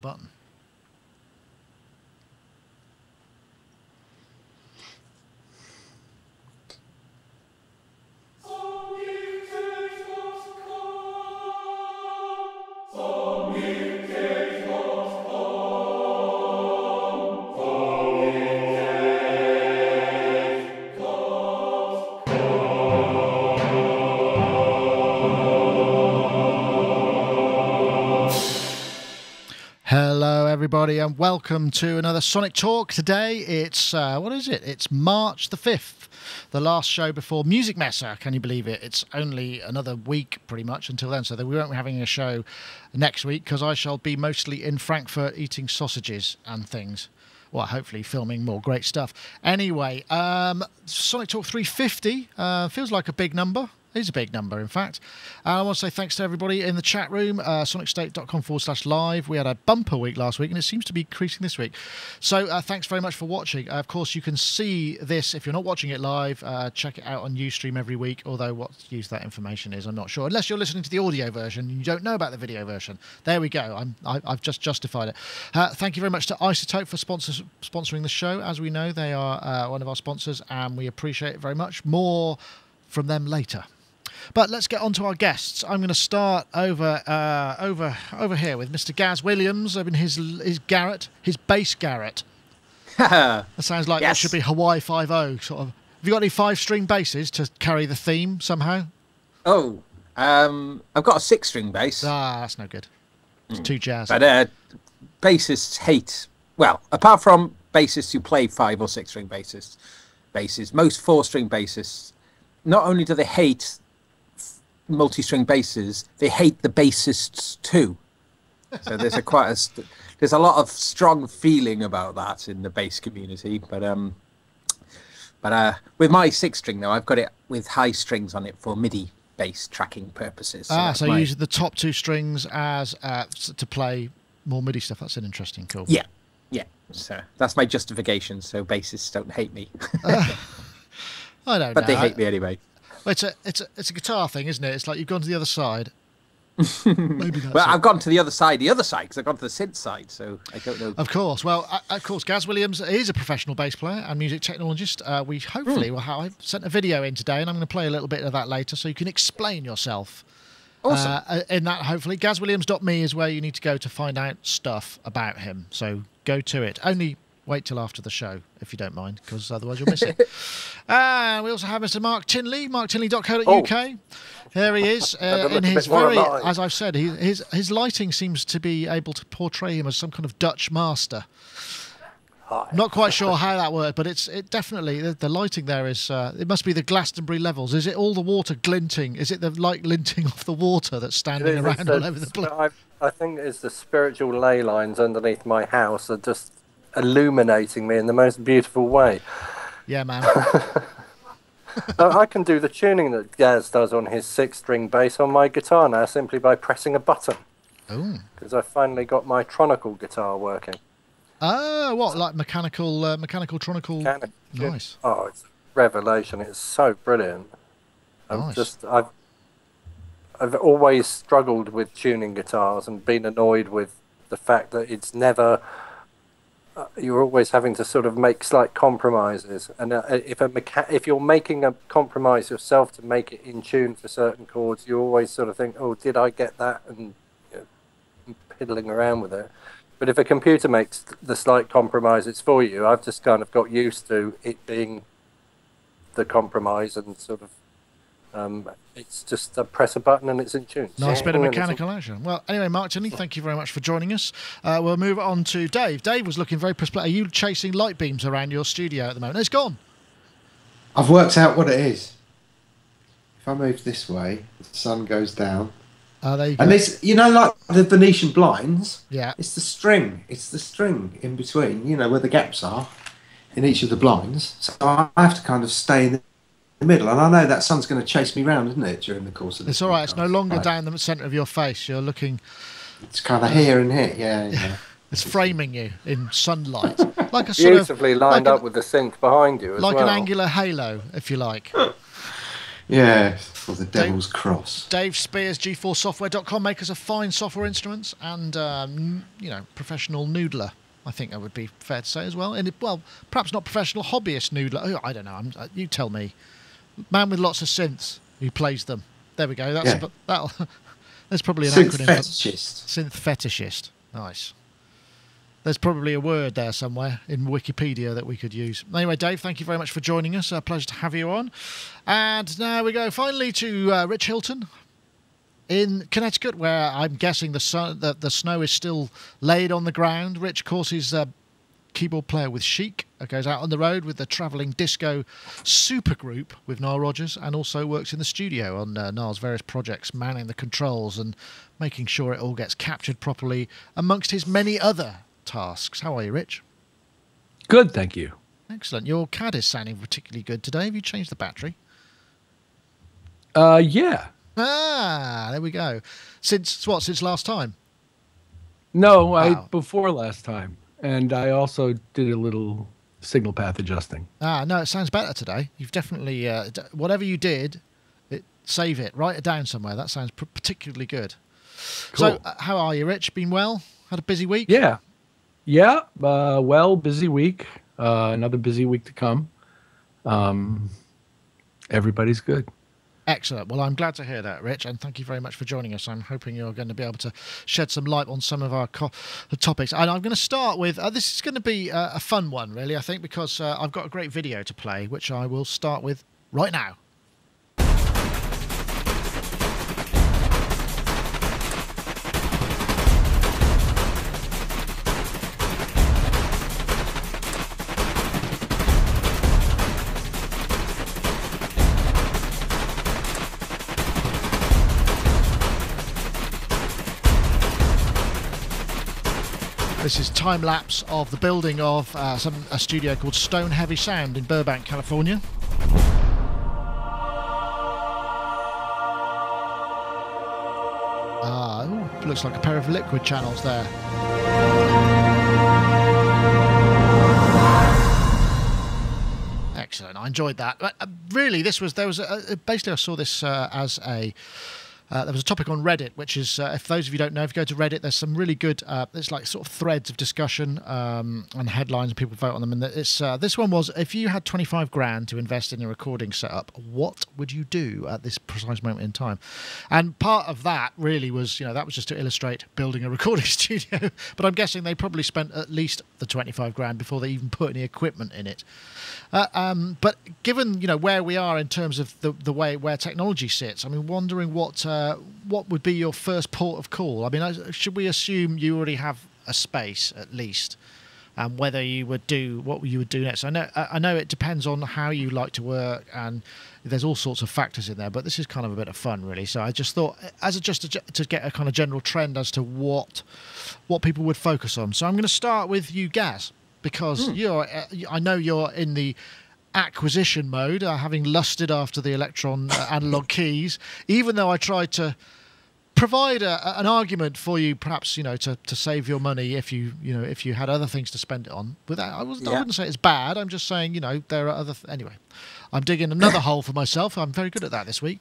Button. Hello everybody and welcome to another Sonic Talk. Today it's, what is it? It's March the 5th, the last show before Music Messer. Can you believe it? It's only another week pretty much until then, so we won't be having a show next week because I shall be mostly in Frankfurt eating sausages and things. Well, hopefully filming more great stuff. Anyway, Sonic Talk 350 feels like a big number. It is a big number, in fact. I want to say thanks to everybody in the chat room, sonicstate.com/live. We had a bumper week last week, and it seems to be increasing this week. So thanks very much for watching. Of course, you can see this if you're not watching it live. Check it out on Ustream every week, although what use that information is, I'm not sure. Unless you're listening to the audio version and you don't know about the video version. There we go. I've just justified it. Thank you very much to iZotope for sponsoring the show. As we know, they are one of our sponsors, and we appreciate it very much. More from them later. But let's get on to our guests. I'm going to start over here with Mr. Gaz Williams in his garret, his bass garret. That sounds like that should be Hawaii 5-0 sort of. Have you got any 5-string basses to carry the theme somehow? Oh, I've got a 6-string bass. Ah, that's no good. It's too jazz. But bassists hate, well, apart from bassists who play 5 or 6-string basses, most 4-string bassists, not only do they hate multi-string basses, they hate the bassists too. So there's a lot of strong feeling about that in the bass community. But with my 6-string though, I've got it with high strings on it for MIDI bass tracking purposes. So you use the top 2 strings as to play more MIDI stuff. That's an interesting call. Yeah. So that's my justification. So bassists don't hate me. I don't know. But they hate me anyway. Well, it's a guitar thing, isn't it? It's like you've gone to the other side. Maybe that's I've gone to the other side because I've gone to the synth side, so I don't know. Of course. Well, of course, Gaz Williams is a professional bass player and music technologist. We hopefully will have... I've sent a video in today, and I'm going to play a little bit of that later so you can explain yourself. Awesome. In that, hopefully. GazWilliams.me is where you need to go to find out stuff about him. So go to it. Only... wait till after the show, if you don't mind, because otherwise you'll miss it. We also have Mr. Mark Tinley, marktinley.co.uk. Here he is, in his very, as I've said, his lighting seems to be able to portray him as some kind of Dutch master. Hi. Not quite sure how that worked, but it definitely, the lighting there is, it must be the Glastonbury levels. Is it all the water glinting? Is it the light glinting off the water that's standing around all over the place? I think it's the spiritual ley lines underneath my house are just illuminating me in the most beautiful way. Yeah, man. I can do the tuning that Gaz does on his 6-string bass on my guitar now simply by pressing a button. Oh. Because I finally got my tronical guitar working. Oh, what, like mechanical tronical? Nice. Oh, it's a revelation. It's so brilliant. Nice. I've always struggled with tuning guitars and been annoyed with the fact that it's never... you're always having to sort of make slight compromises, and if you're making a compromise yourself to make it in tune for certain chords, you always sort of think, oh, did I get that, and piddling around with it. But if a computer makes the slight compromises for you, I've just kind of got used to it being the compromise, and sort of it's just press a button and it's in tune. Nice bit of mechanical action. Well, anyway, Mark Tinley, thank you very much for joining us. We'll move on to Dave. Dave was looking very perplexed. Are you chasing light beams around your studio at the moment? It's gone. I've worked out what it is. If I move this way, the sun goes down. There you go. And it's, like the Venetian blinds. Yeah. It's the string. It's the string in between, where the gaps are in each of the blinds. So I have to kind of stay in the middle, and I know that sun's going to chase me round, isn't it, during the course of this? It's all right. It's no longer down the centre of your face. You're looking... It's kind of here and here, yeah. It's framing you in sunlight. Like a beautifully lined up with the synth behind you as like well. An angular halo, if you like. Yeah, for the Devil's Cross. Dave Spears, G4software.com, makers of fine software instruments and, professional noodler. I think that would be fair to say as well. And perhaps not professional, hobbyist noodler. Oh, I don't know. You tell me. Man with lots of synths who plays them. There we go. There's probably an acronym. Synth fetishist. Nice. There's probably a word there somewhere in Wikipedia that we could use. Anyway, Dave, thank you very much for joining us. A pleasure to have you on. And now we go finally to Rich Hilton in Connecticut, where I'm guessing the snow is still laid on the ground. Rich, of course, is a keyboard player with Chic, goes out on the road with the travelling disco supergroup with Nile Rodgers, and also works in the studio on Nile's various projects, manning the controls and making sure it all gets captured properly amongst his many other tasks. How are you, Rich? Good, thank you. Excellent. Your CAD is sounding particularly good today. Have you changed the battery? Yeah. Ah, there we go. Since last time? No, Wow. Before last time. And I also did a little signal path adjusting. Ah, no, it sounds better today. You've definitely, whatever you did, save it, write it down somewhere. That sounds particularly good. Cool. So, how are you, Rich? Been well? Had a busy week? Yeah. Busy week. Another busy week to come. Everybody's good. Excellent. Well, I'm glad to hear that, Rich, and thank you very much for joining us. I'm hoping you're going to be able to shed some light on some of our topics. And I'm going to start with, this is going to be a fun one, really, I think, because I've got a great video to play, which I will start with right now. This is time lapse of the building of a studio called Stone Heavy Sound in Burbank, California. Looks like a pair of liquid channels there. Excellent. I enjoyed that. But, really, basically I saw this as a. There was a topic on Reddit, which is, if those of you don't know, if you go to Reddit, there's some really good, it's like sort of threads of discussion and headlines, and people vote on them. And this one was, if you had 25 grand to invest in a recording setup, what would you do at this precise moment in time? And part of that really was, that was just to illustrate building a recording studio. But I'm guessing they probably spent at least the 25 grand before they even put any equipment in it. But given, where we are in terms of the way where technology sits, I mean, wondering what would be your first port of call? I mean, should we assume you already have a space at least, and whether you would do what you would do next? I know it depends on how you like to work, and there's all sorts of factors in there. But this is kind of a bit of fun, really. So I just thought, to get a kind of general trend as to what people would focus on. So I'm going to start with you, Gaz, because I know you're in the acquisition mode, having lusted after the Electron analog keys, even though I tried to provide an argument for you, perhaps to save your money if you had other things to spend it on. I wouldn't say it's bad. I'm just saying there are other anyway. I'm digging another hole for myself. I'm very good at that this week.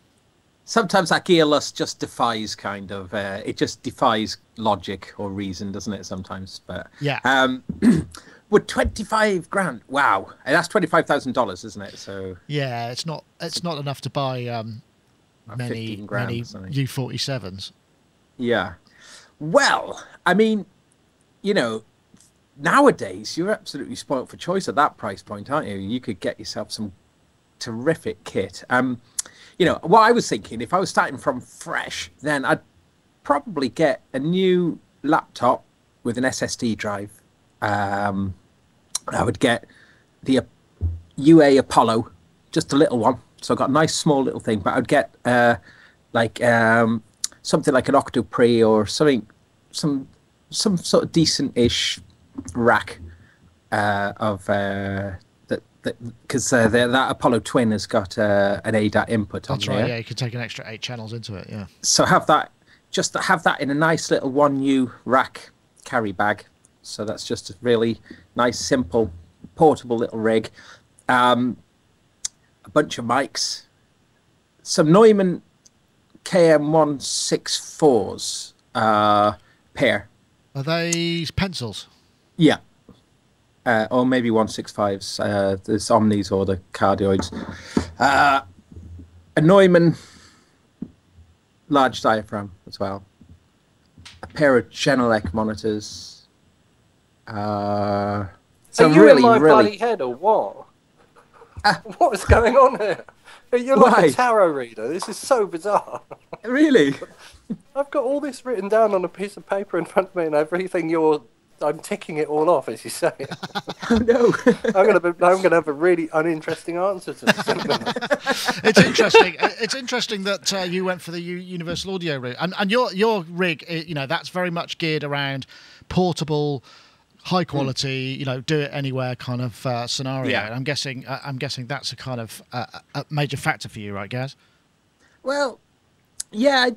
Sometimes that gear lust just defies it just defies logic or reason, doesn't it? Sometimes, but yeah. With 25 grand, wow, and that's $25,000, isn't it? So yeah, it's not enough to buy many U47s. Yeah, well, I mean, nowadays you're absolutely spoilt for choice at that price point, aren't you? You could get yourself some terrific kit. What I was thinking, if I was starting from fresh, then I'd probably get a new laptop with an SSD drive. I would get the UA Apollo, just a little one. So I got a nice small little thing, but I'd get something like an Octopre or something, some sort of decent-ish rack of that, because that Apollo Twin has got an ADAT input on there. That's right. Yeah, you could take an extra 8 channels into it. Yeah. So have that in a nice little 1U rack carry bag. So that's just a really nice, simple, portable little rig. A bunch of mics, some Neumann KM164s pair. Are they pencils? Yeah. Or maybe 165s. There's Omnis or the cardioids. A Neumann large diaphragm as well. A pair of Genelec monitors. So Are you really, in my really... bloody head or what? What is going on here? You're like a tarot reader. This is so bizarre. Really? I've got all this written down on a piece of paper in front of me, and everything I'm ticking it all off as you say it. Oh no! I'm gonna have a really uninteresting answer to this. It's interesting. It's interesting that you went for the Universal Audio route, and your rig, that's very much geared around portable, high quality, do it anywhere kind of scenario. Yeah. And I'm guessing that's a kind of a major factor for you, right, Gaz? Well, yeah,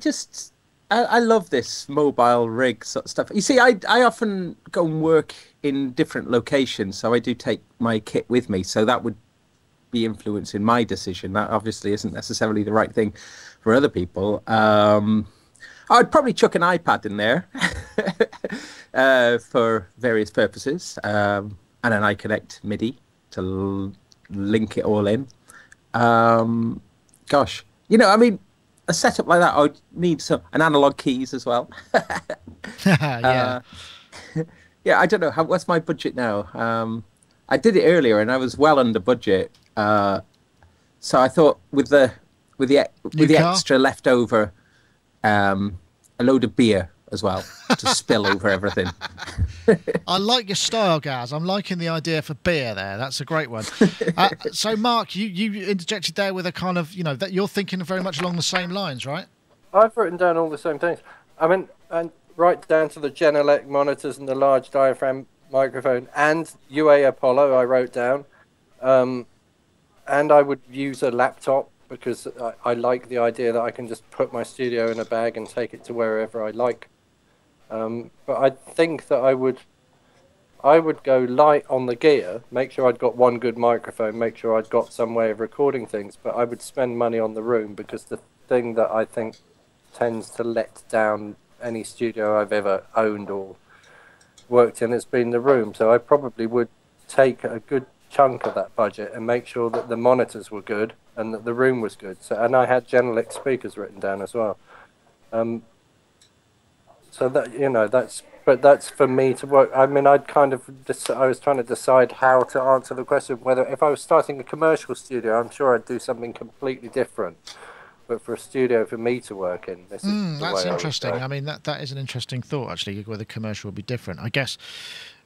I love this mobile rig sort of stuff. You see, I often go and work in different locations, so I do take my kit with me. So that would be influencing my decision. That obviously isn't necessarily the right thing for other people. I'd probably chuck an iPad in there for various purposes, and an iConnect MIDI to link it all in. Gosh, a setup like that, I would need an analog keys as well. Yeah. Yeah, I don't know. What's my budget now? I did it earlier and I was well under budget. So I thought with the extra left over, a load of beer as well to spill over everything. I like your style, Gaz. I'm liking the idea for beer there. That's a great one. So, Mark, you interjected there with a kind of, that you're thinking very much along the same lines, right? I've written down all the same things. I mean, and right down to the Genelec monitors and the large diaphragm microphone and UA Apollo I wrote down. And I would use a laptop because I like the idea that I can just put my studio in a bag and take it to wherever I like. But I think that I would go light on the gear, make sure I'd got one good microphone, make sure I'd got some way of recording things, but I would spend money on the room because the thing that I think tends to let down any studio I've ever owned or worked in has been the room. So I probably would take a good chunk of that budget and make sure that the monitors were good and that the room was good. And I had Genelec speakers written down as well. So that that's for me to work. I mean, I was trying to decide how to answer the question whether if I was starting a commercial studio, I'm sure I'd do something completely different. But for a studio for me to work in, this is the that's way interesting. I mean, that is an interesting thought actually. Whether commercial would be different, I guess.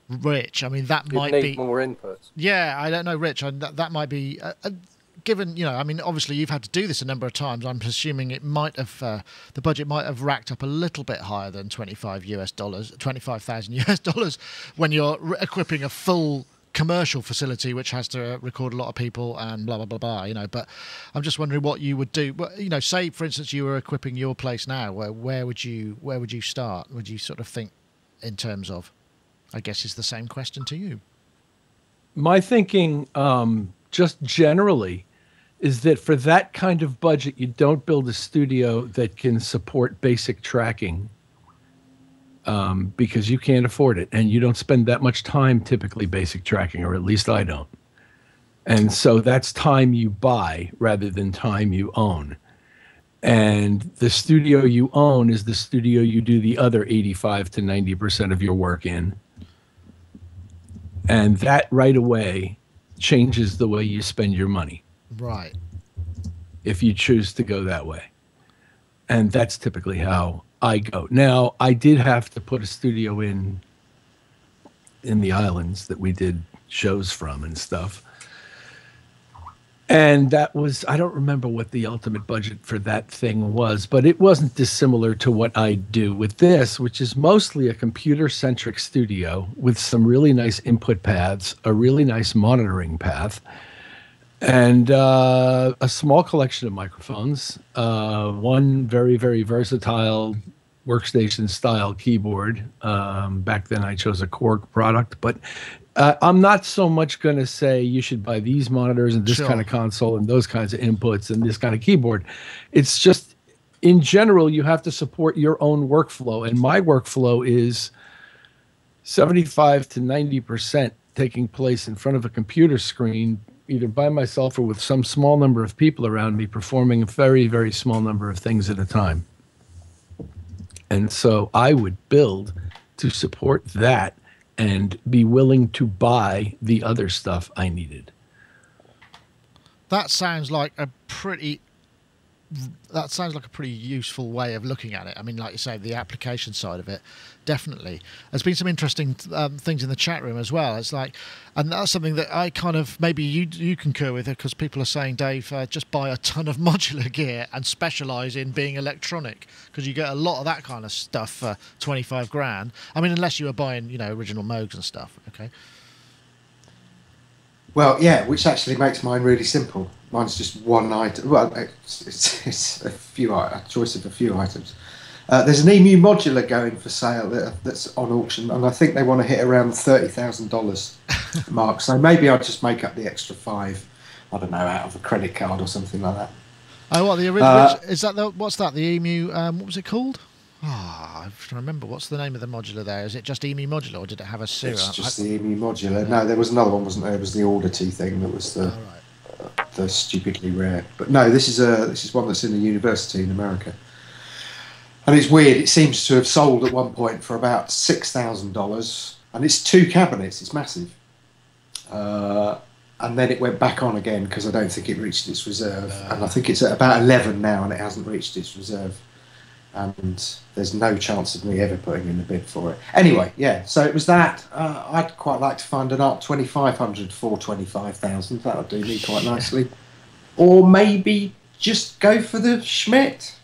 Rich, I mean, that might be more inputs. Yeah, I don't know, Rich. That might be. Given, I mean, obviously you've had to do this a number of times. I'm assuming it might have the budget might have racked up a little bit higher than $25,000 when you're equipping a full commercial facility which has to record a lot of people and blah blah blah blah. But I'm just wondering what you would do. Say for instance you were equipping your place now. Where would you start? Would you sort of think in terms of? I guess is the same question to you. My thinking, just generally, is that for that kind of budget, you don't build a studio that can support basic tracking because you can't afford it. And you don't spend that much time typically basic tracking, or at least I don't. And so that's time you buy rather than time you own. And the studio you own is the studio you do the other 85 to 90% of your work in. And that right away changes the way you spend your money. Right. If you choose to go that way. And that's typically how I go. Now, I did have to put a studio in the islands that we did shows from and stuff. And that was, I don't remember what the ultimate budget for that thing was, but it wasn't dissimilar to what I do with this, which is mostly a computer-centric studio with some really nice input paths, a really nice monitoring path, and a small collection of microphones, one very, very versatile workstation style keyboard. Back then I chose a Korg product, but I'm not so much going to say you should buy these monitors and this kind of console and those kinds of inputs and this kind of keyboard. It's just, in general, you have to support your own workflow. And my workflow is 75 to 90% taking place in front of a computer screen, either by myself or with some small number of people around me, performing a very, very small number of things at a time. And so I would build to support that and be willing to buy the other stuff I needed. That sounds like a pretty useful way of looking at it. I mean, like you say, the application side of it, definitely. There's been some interesting things in the chat room as well. It's like, and that's something that I kind of, maybe you concur with it, because people are saying, Dave, just buy a ton of modular gear and specialise in being electronic, because you get a lot of that kind of stuff for 25 grand. I mean, unless you were buying, you know, original Moogs and stuff, okay? Well, yeah, which actually makes mine really simple. Mine's just one item. Well, it's a choice of a few items. There's an EMU modular going for sale that's on auction, and I think they want to hit around $30,000 mark. So maybe I'll just make up the extra $5, I don't know, out of a credit card or something like that. Oh, what the original? Is that the what's that? The EMU? What was it called? I have to remember. What's the name of the modular there? Is it just EMU modular, or did it have a serial? It's just the EMU modular. Yeah. No, there was another one, wasn't there? It was the Audity thing that was the stupidly rare. But no, this is one that's in a university in America. And it's weird. It seems to have sold at one point for about $6,000, and it's 2 cabinets. It's massive. And then it went back on again because I don't think it reached its reserve. And I think it's at about 11 now, and it hasn't reached its reserve. And there's no chance of me ever putting in a bid for it. Anyway, yeah. So it was that. I'd quite like to find an ARC 2500 for 25,000. That would do me quite nicely. Or maybe just go for the Schmidt.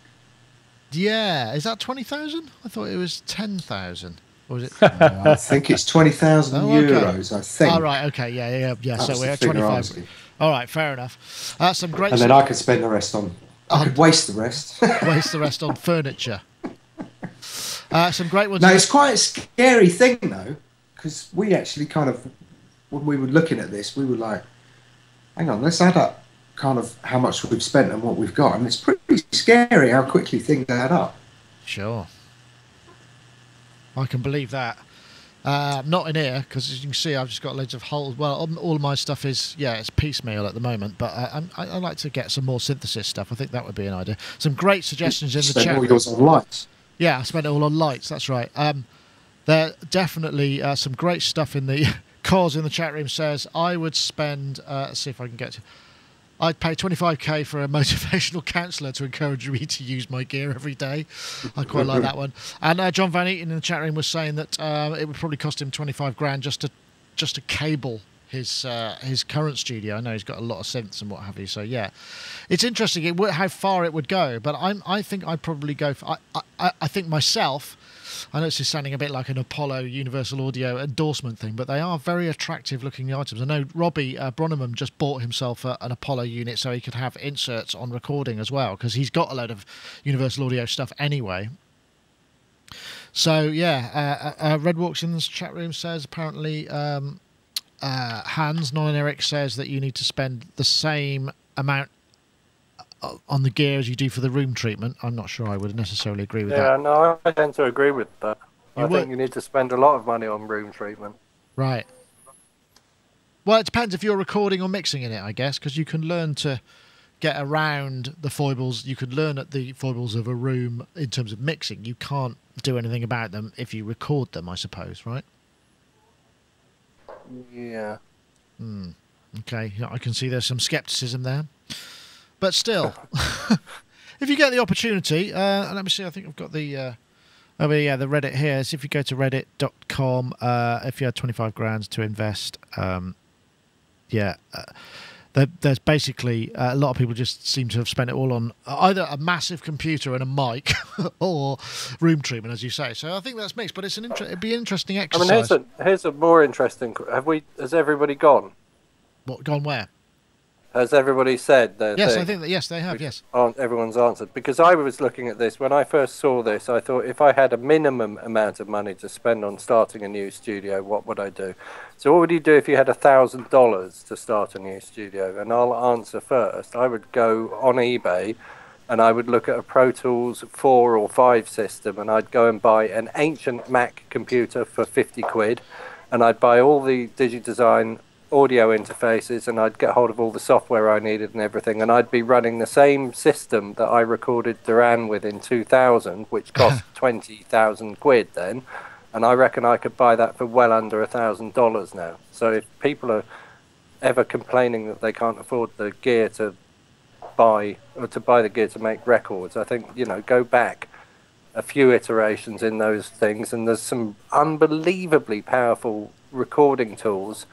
Yeah, is that 20,000? I thought it was 10,000. Or was it? I think it's 20,000 euros. I think. Oh, right. Okay. Yeah. So we're at 25. All right. Fair enough. Some great. And then I could spend the rest on. I could waste the rest. Waste the rest on furniture. Some great ones. No, it's quite a scary thing though, because we actually kind of, when we were looking at this, we were like, hang on, let's add up kind of how much we've spent and what we've got, and it's pretty scary how quickly things add up. Sure. I can believe that. Not in here, because as you can see, I've just got loads of holes. Well, all of my stuff is, it's piecemeal at the moment, but I like to get some more synthesis stuff. I think that would be an idea. Some great suggestions in the chat. Spent all yours on lights. Yeah, I spent it all on lights, that's right. There definitely some great stuff in the... Cause in the chat room says, I would spend... let's see if I can get to... I'd pay 25k for a motivational counsellor to encourage me to use my gear every day. I quite like that one. And John Van Eaton in the chat room was saying that it would probably cost him 25 grand just to cable his current studio. I know he's got a lot of synths and what have you. So yeah, it's interesting how far it would go. But I think I'd probably go for. I think myself. I know this is sounding a bit like an Apollo Universal Audio endorsement thing, but they are very attractive looking items. I know Robbie Bronneman just bought himself an Apollo unit so he could have inserts on recording as well, because he's got a load of Universal Audio stuff anyway. So yeah, Red Walks in the chat room says apparently Hans, non-Eric, says that you need to spend the same amount on the gear as you do for the room treatment. I'm not sure I would necessarily agree with that. Yeah, no, I tend to agree with that. I think you need to spend a lot of money on room treatment. Right. Well, it depends if you're recording or mixing in it, I guess, because you can learn to get around the foibles. You could learn at the foibles of a room in terms of mixing. You can't do anything about them if you record them, I suppose, right? Yeah. Okay, I can see there's some scepticism there. But still, if you get the opportunity, let me see, I think I've got the the Reddit here. So if you go to reddit.com, if you had 25 grand to invest, there's basically a lot of people just seem to have spent it all on either a massive computer and a mic or room treatment, as you say. So I think that's mixed, but it'd be an interesting exercise. I mean, here's a more interesting. Has everybody gone? What, gone where? Has everybody said their Yes, thing? I think that, yes, they have, yes. Everyone's answered. Because I was looking at this, when I first saw this, I thought if I had a minimum amount of money to spend on starting a new studio, what would I do? So what would you do if you had $1,000 to start a new studio? And I'll answer first. I would go on eBay and I would look at a Pro Tools 4 or 5 system, and I'd go and buy an ancient Mac computer for 50 quid, and I'd buy all the DigiDesign audio interfaces, and I'd get hold of all the software I needed and everything, and I'd be running the same system that I recorded Duran with in 2000, which cost 20,000 quid then, and I reckon I could buy that for well under $1,000 now. So if people are ever complaining that they can't afford the gear to buy, or to buy the gear to make records, I think, you know, go back a few iterations in those things, and there's some unbelievably powerful recording tools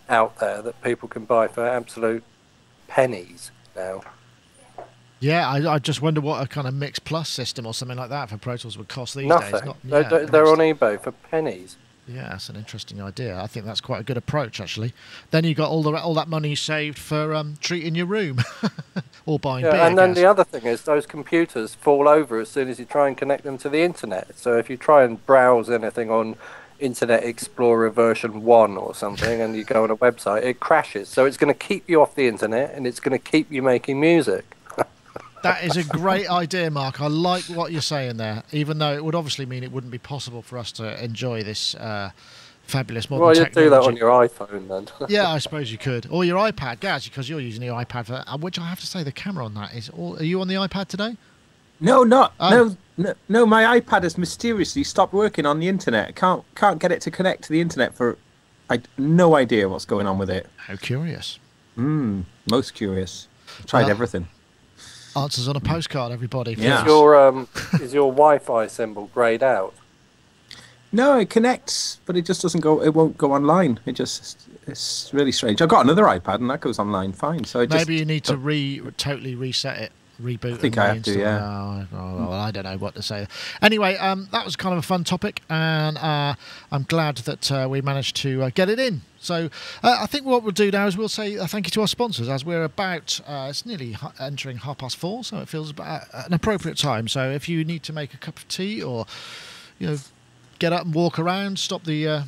out there that people can buy for absolute pennies now. Yeah, I just wonder what a kind of Mix Plus system or something like that for Pro Tools would cost these Nothing. days. They're on eBay for pennies. Yeah, that's an interesting idea. I think that's quite a good approach, actually. Then you got all that money you saved for treating your room or buying beer. And then the other thing is those computers fall over as soon as you try and connect them to the internet. So if you try and browse anything on Internet Explorer version 1 or something and you go on a website, it crashes. So it's going to keep you off the internet and it's going to keep you making music. That is a great idea, Mark. I like what you're saying there, even though it would obviously mean it wouldn't be possible for us to enjoy this fabulous modern technology. Well, you'd do that on your iPhone then. Yeah, I suppose you could. Or your iPad, Gaz, because you're using your iPad for that, which I have to say the camera on that is all... Are you on the iPad today? No, not. No, my iPad has mysteriously stopped working on the internet. Can't get it to connect to the internet for... no idea what's going on with it. How curious. Most curious. I've tried everything. Answers on a postcard, everybody. Yeah. Is your Wi-Fi symbol greyed out? No, it connects, but it just doesn't go. It won't go online. It's really strange. I've got another iPad and that goes online fine. So maybe you need to totally reset it. Reboot. I think I have to, yeah. Well, I don't know what to say. Anyway, that was kind of a fun topic, and I'm glad that we managed to get it in. So I think what we'll do now is we'll say thank you to our sponsors, as we're about, it's nearly entering 4:30, so it feels about an appropriate time. So if you need to make a cup of tea or, you know, get up and walk around, stop the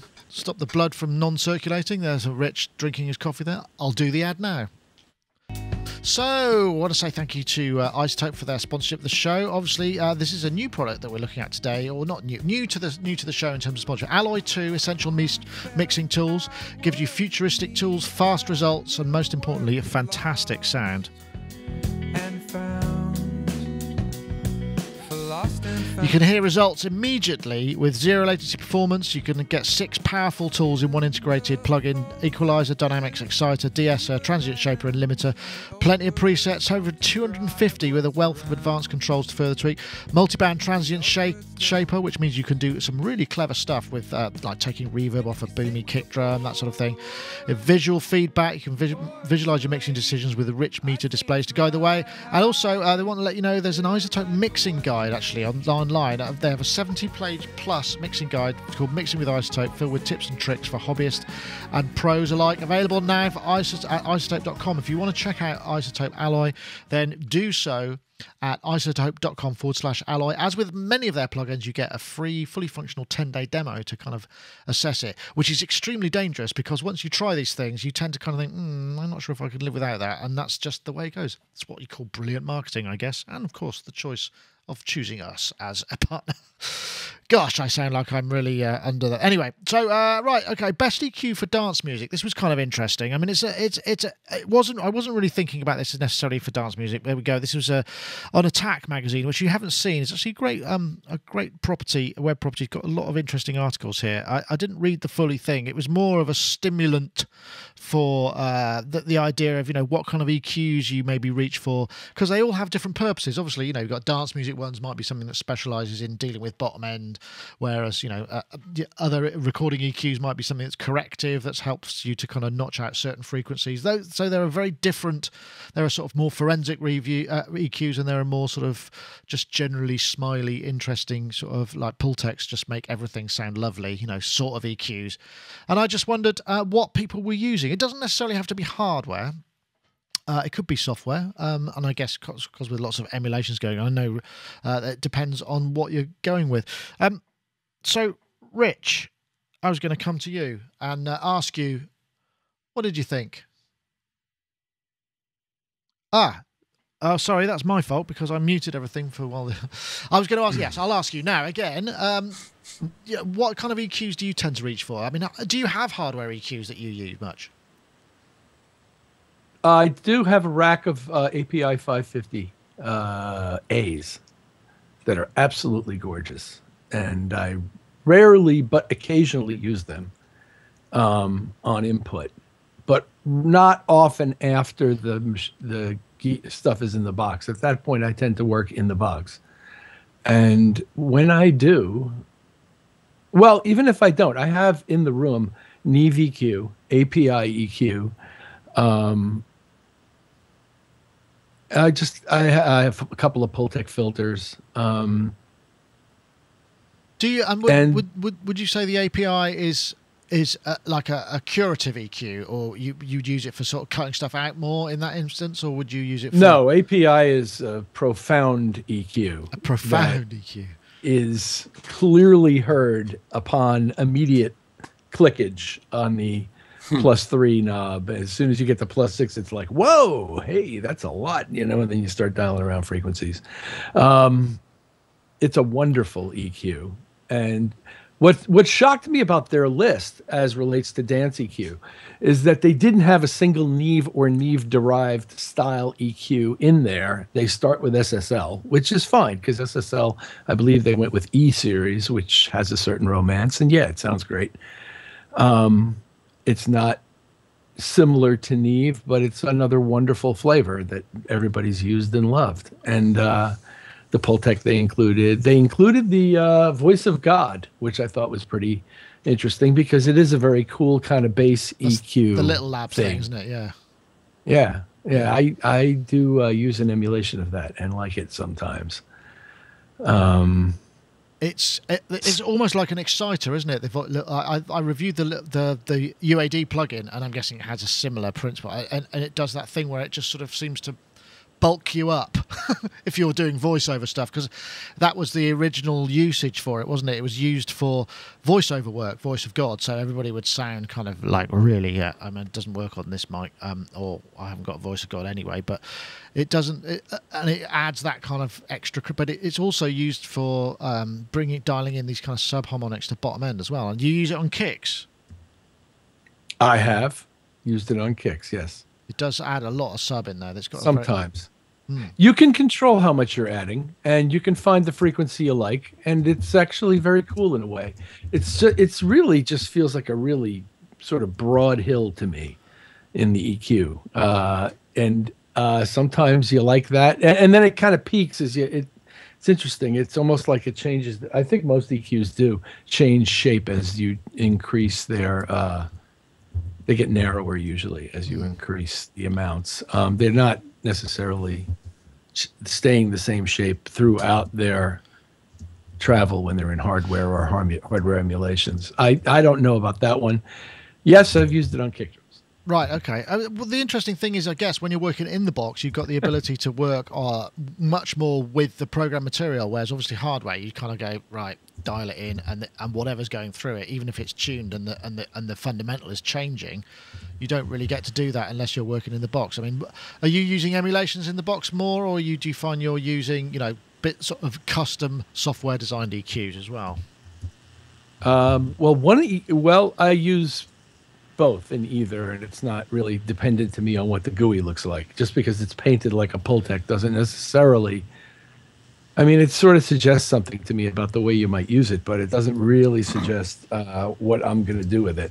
blood from non-circulating, there's a Rich drinking his coffee there, I'll do the ad now. So, I want to say thank you to iZotope for their sponsorship of the show. Obviously, this is a new product that we're looking at today, or not new to the show in terms of sponsorship. Alloy 2 essential mixing tools gives you futuristic tools, fast results, and most importantly, a fantastic sound. You can hear results immediately with zero latency performance. You can get 6 powerful tools in one integrated plug-in: equalizer, dynamics, exciter, de-esser, transient shaper and limiter. Plenty of presets, over 250 with a wealth of advanced controls to further tweak. Multiband transient shaper, which means you can do some really clever stuff with like taking reverb off a boomy kick drum, that sort of thing. Visual feedback, you can visualize your mixing decisions with the rich meter displays to guide the way. And also they want to let you know there's an iZotope mixing guide actually online. They have a 70-page plus mixing guide called Mixing with iZotope, filled with tips and tricks for hobbyists and pros alike. Available now for at iZotope.com. If you want to check out iZotope Alloy, then do so at iZotope.com/alloy. As with many of their plugins, you get a free, fully functional 10-day demo to kind of assess it, which is extremely dangerous because once you try these things, you tend to kind of think, I'm not sure if I could live without that, and that's just the way it goes. It's what you call brilliant marketing, I guess, and of course the choice of choosing us as a partner. Gosh, I sound like I'm really under that. Anyway, so right, okay, best EQ for dance music. This was kind of interesting. I mean, I wasn't really thinking about this necessarily for dance music. There we go. This was OnAttack Magazine, which you haven't seen. It's actually a great property, a web property. It's got a lot of interesting articles here. I didn't read the fully thing. It was more of a stimulant for the idea of, you know, what kind of EQs you maybe reach for, because they all have different purposes. Obviously, you know, you've got dance music ones might be something that specializes in dealing with bottom end, whereas, you know, other recording EQs might be something that's corrective, that helps you to kind of notch out certain frequencies. So there are very different. There are sort of more forensic EQs, and there are more sort of just generally smiley, interesting sort of like pull text, just make everything sound lovely, you know, sort of EQs. And I just wondered what people were using. It doesn't necessarily have to be hardware. It could be software, and I guess because with lots of emulations going on, I know it depends on what you're going with. So, Rich, I was going to come to you and ask you, what did you think? Oh, sorry, that's my fault because I muted everything for a while. I was going to ask, yes, I'll ask you now again. What kind of EQs do you tend to reach for? I mean, do you have hardware EQs that you use much? I do have a rack of API 550 A's that are absolutely gorgeous, and I rarely but occasionally use them on input, but not often after the stuff is in the box. At that point, I tend to work in the box, and when I do, well, even if I don't, I have in the room Neve EQ, API EQ. I have a couple of Pultec filters. Do you? Would you say the API is like a curative EQ, or you'd use it for sort of cutting stuff out more in that instance, or would you use it for... No, API is a profound EQ. A profound EQ. Is clearly heard upon immediate clickage on the +3 knob. As soon as you get to +6, it's like, whoa, hey, that's a lot, and then you start dialing around frequencies. It's a wonderful EQ. And what shocked me about their list as relates to dance EQ is that they didn't have a single Neve or Neve-derived style EQ in there. They start with SSL, which is fine, because SSL, I believe they went with E-Series, which has a certain romance, and yeah, it sounds great. It's not similar to Neve, but it's another wonderful flavor that everybody's used and loved. And the Pultec they included the Voice of God, which I thought was pretty interesting because it is a very cool kind of bass EQ. The little lab thing, isn't it? Yeah. I do use an emulation of that and like it sometimes. It's almost like an exciter, isn't it? I reviewed the UAD plugin, and I'm guessing it has a similar principle. And it does that thing where it just sort of seems to bulk you up if you're doing voiceover stuff, because that was the original usage for it, wasn't it? It was used for voiceover work, Voice of God, so everybody would sound kind of like really, I mean, it doesn't work on this mic, or I haven't got Voice of God anyway, but it doesn't, and it adds that kind of extra, but it's also used for dialing in these kind of sub-harmonics to bottom end as well. And you use it on kicks? I have used it on kicks, yes. It does add a lot of sub in there. That's got sometimes. You can control how much you're adding, and you can find the frequency you like, and it's actually very cool in a way. It's really just feels like a really sort of broad hill to me in the EQ, and sometimes you like that, and then it kind of peaks as it's interesting. It's almost like it changes. I think most EQs do change shape as you increase their. They get narrower usually as you increase the amounts. They're not necessarily staying the same shape throughout their travel when they're in hardware or hardware emulations. I don't know about that one. Yes, I've used it on kick drums. Right, okay. Well, the interesting thing is, I guess, when you're working in the box, you've got the ability to work much more with the program material, whereas obviously hardware, you kind of go, right, dial it in, and whatever's going through it, even if it's tuned and the fundamental is changing, you don't really get to do that unless you're working in the box. I mean, are you using emulations in the box more, or do you find you're using, bits of custom software designed EQs as well? Well, I use both in either, and it's not really dependent to me on what the GUI looks like. Just because it's painted like a Pultec doesn't necessarily, I mean, it sort of suggests something to me about the way you might use it, but it doesn't really suggest what I'm going to do with it.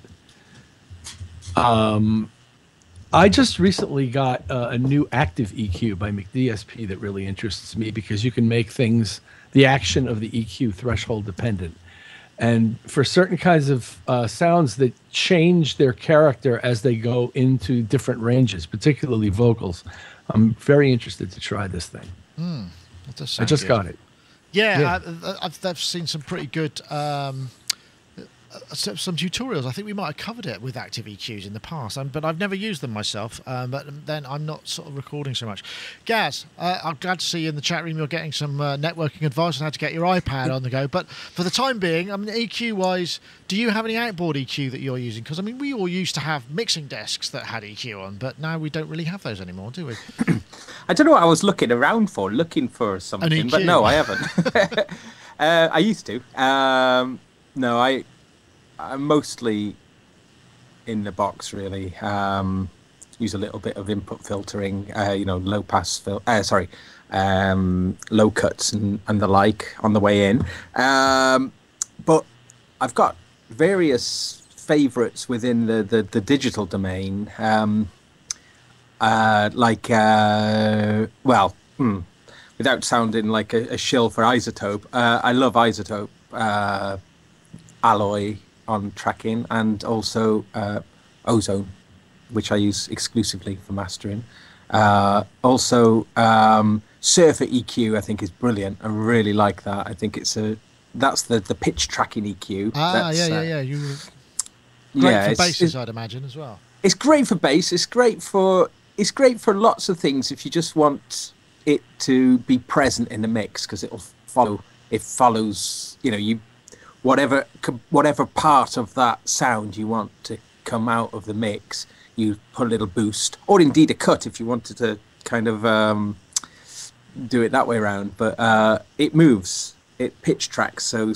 I just recently got a new active EQ by McDSP that really interests me, because you can make things, the action of the EQ threshold dependent. And for certain kinds of sounds that change their character as they go into different ranges, particularly vocals, I'm very interested to try this thing. I just got it. Yeah. I've seen some pretty good some tutorials. I think we might have covered it with active EQs in the past, but I've never used them myself. But then I'm not sort of recording so much. Gaz, I'm glad to see you in the chat room. You're getting some networking advice on how to get your iPad on the go. But for the time being, I mean, EQ-wise, do you have any outboard EQ that you're using? Because, I mean, we all used to have mixing desks that had EQ on, but now we don't really have those anymore, do we? I don't know what I was looking for something, but no, I haven't. I used to. No, I'm mostly in the box, really. Use a little bit of input filtering, low pass low cuts and the like on the way in. But I've got various favorites within the digital domain. Without sounding like a shill for iZotope, I love iZotope alloy on tracking, and also ozone, which I use exclusively for mastering. Also surfer EQ I think is brilliant. I really like that. I think that's the pitch tracking EQ. Great for basses, I'd imagine, as well. It's great for bass. It's great for lots of things if you just want it to be present in the mix, because it follows whatever part of that sound you want to come out of the mix, you put a little boost, or indeed a cut if you wanted to kind of do it that way around. But it moves, it pitch tracks, so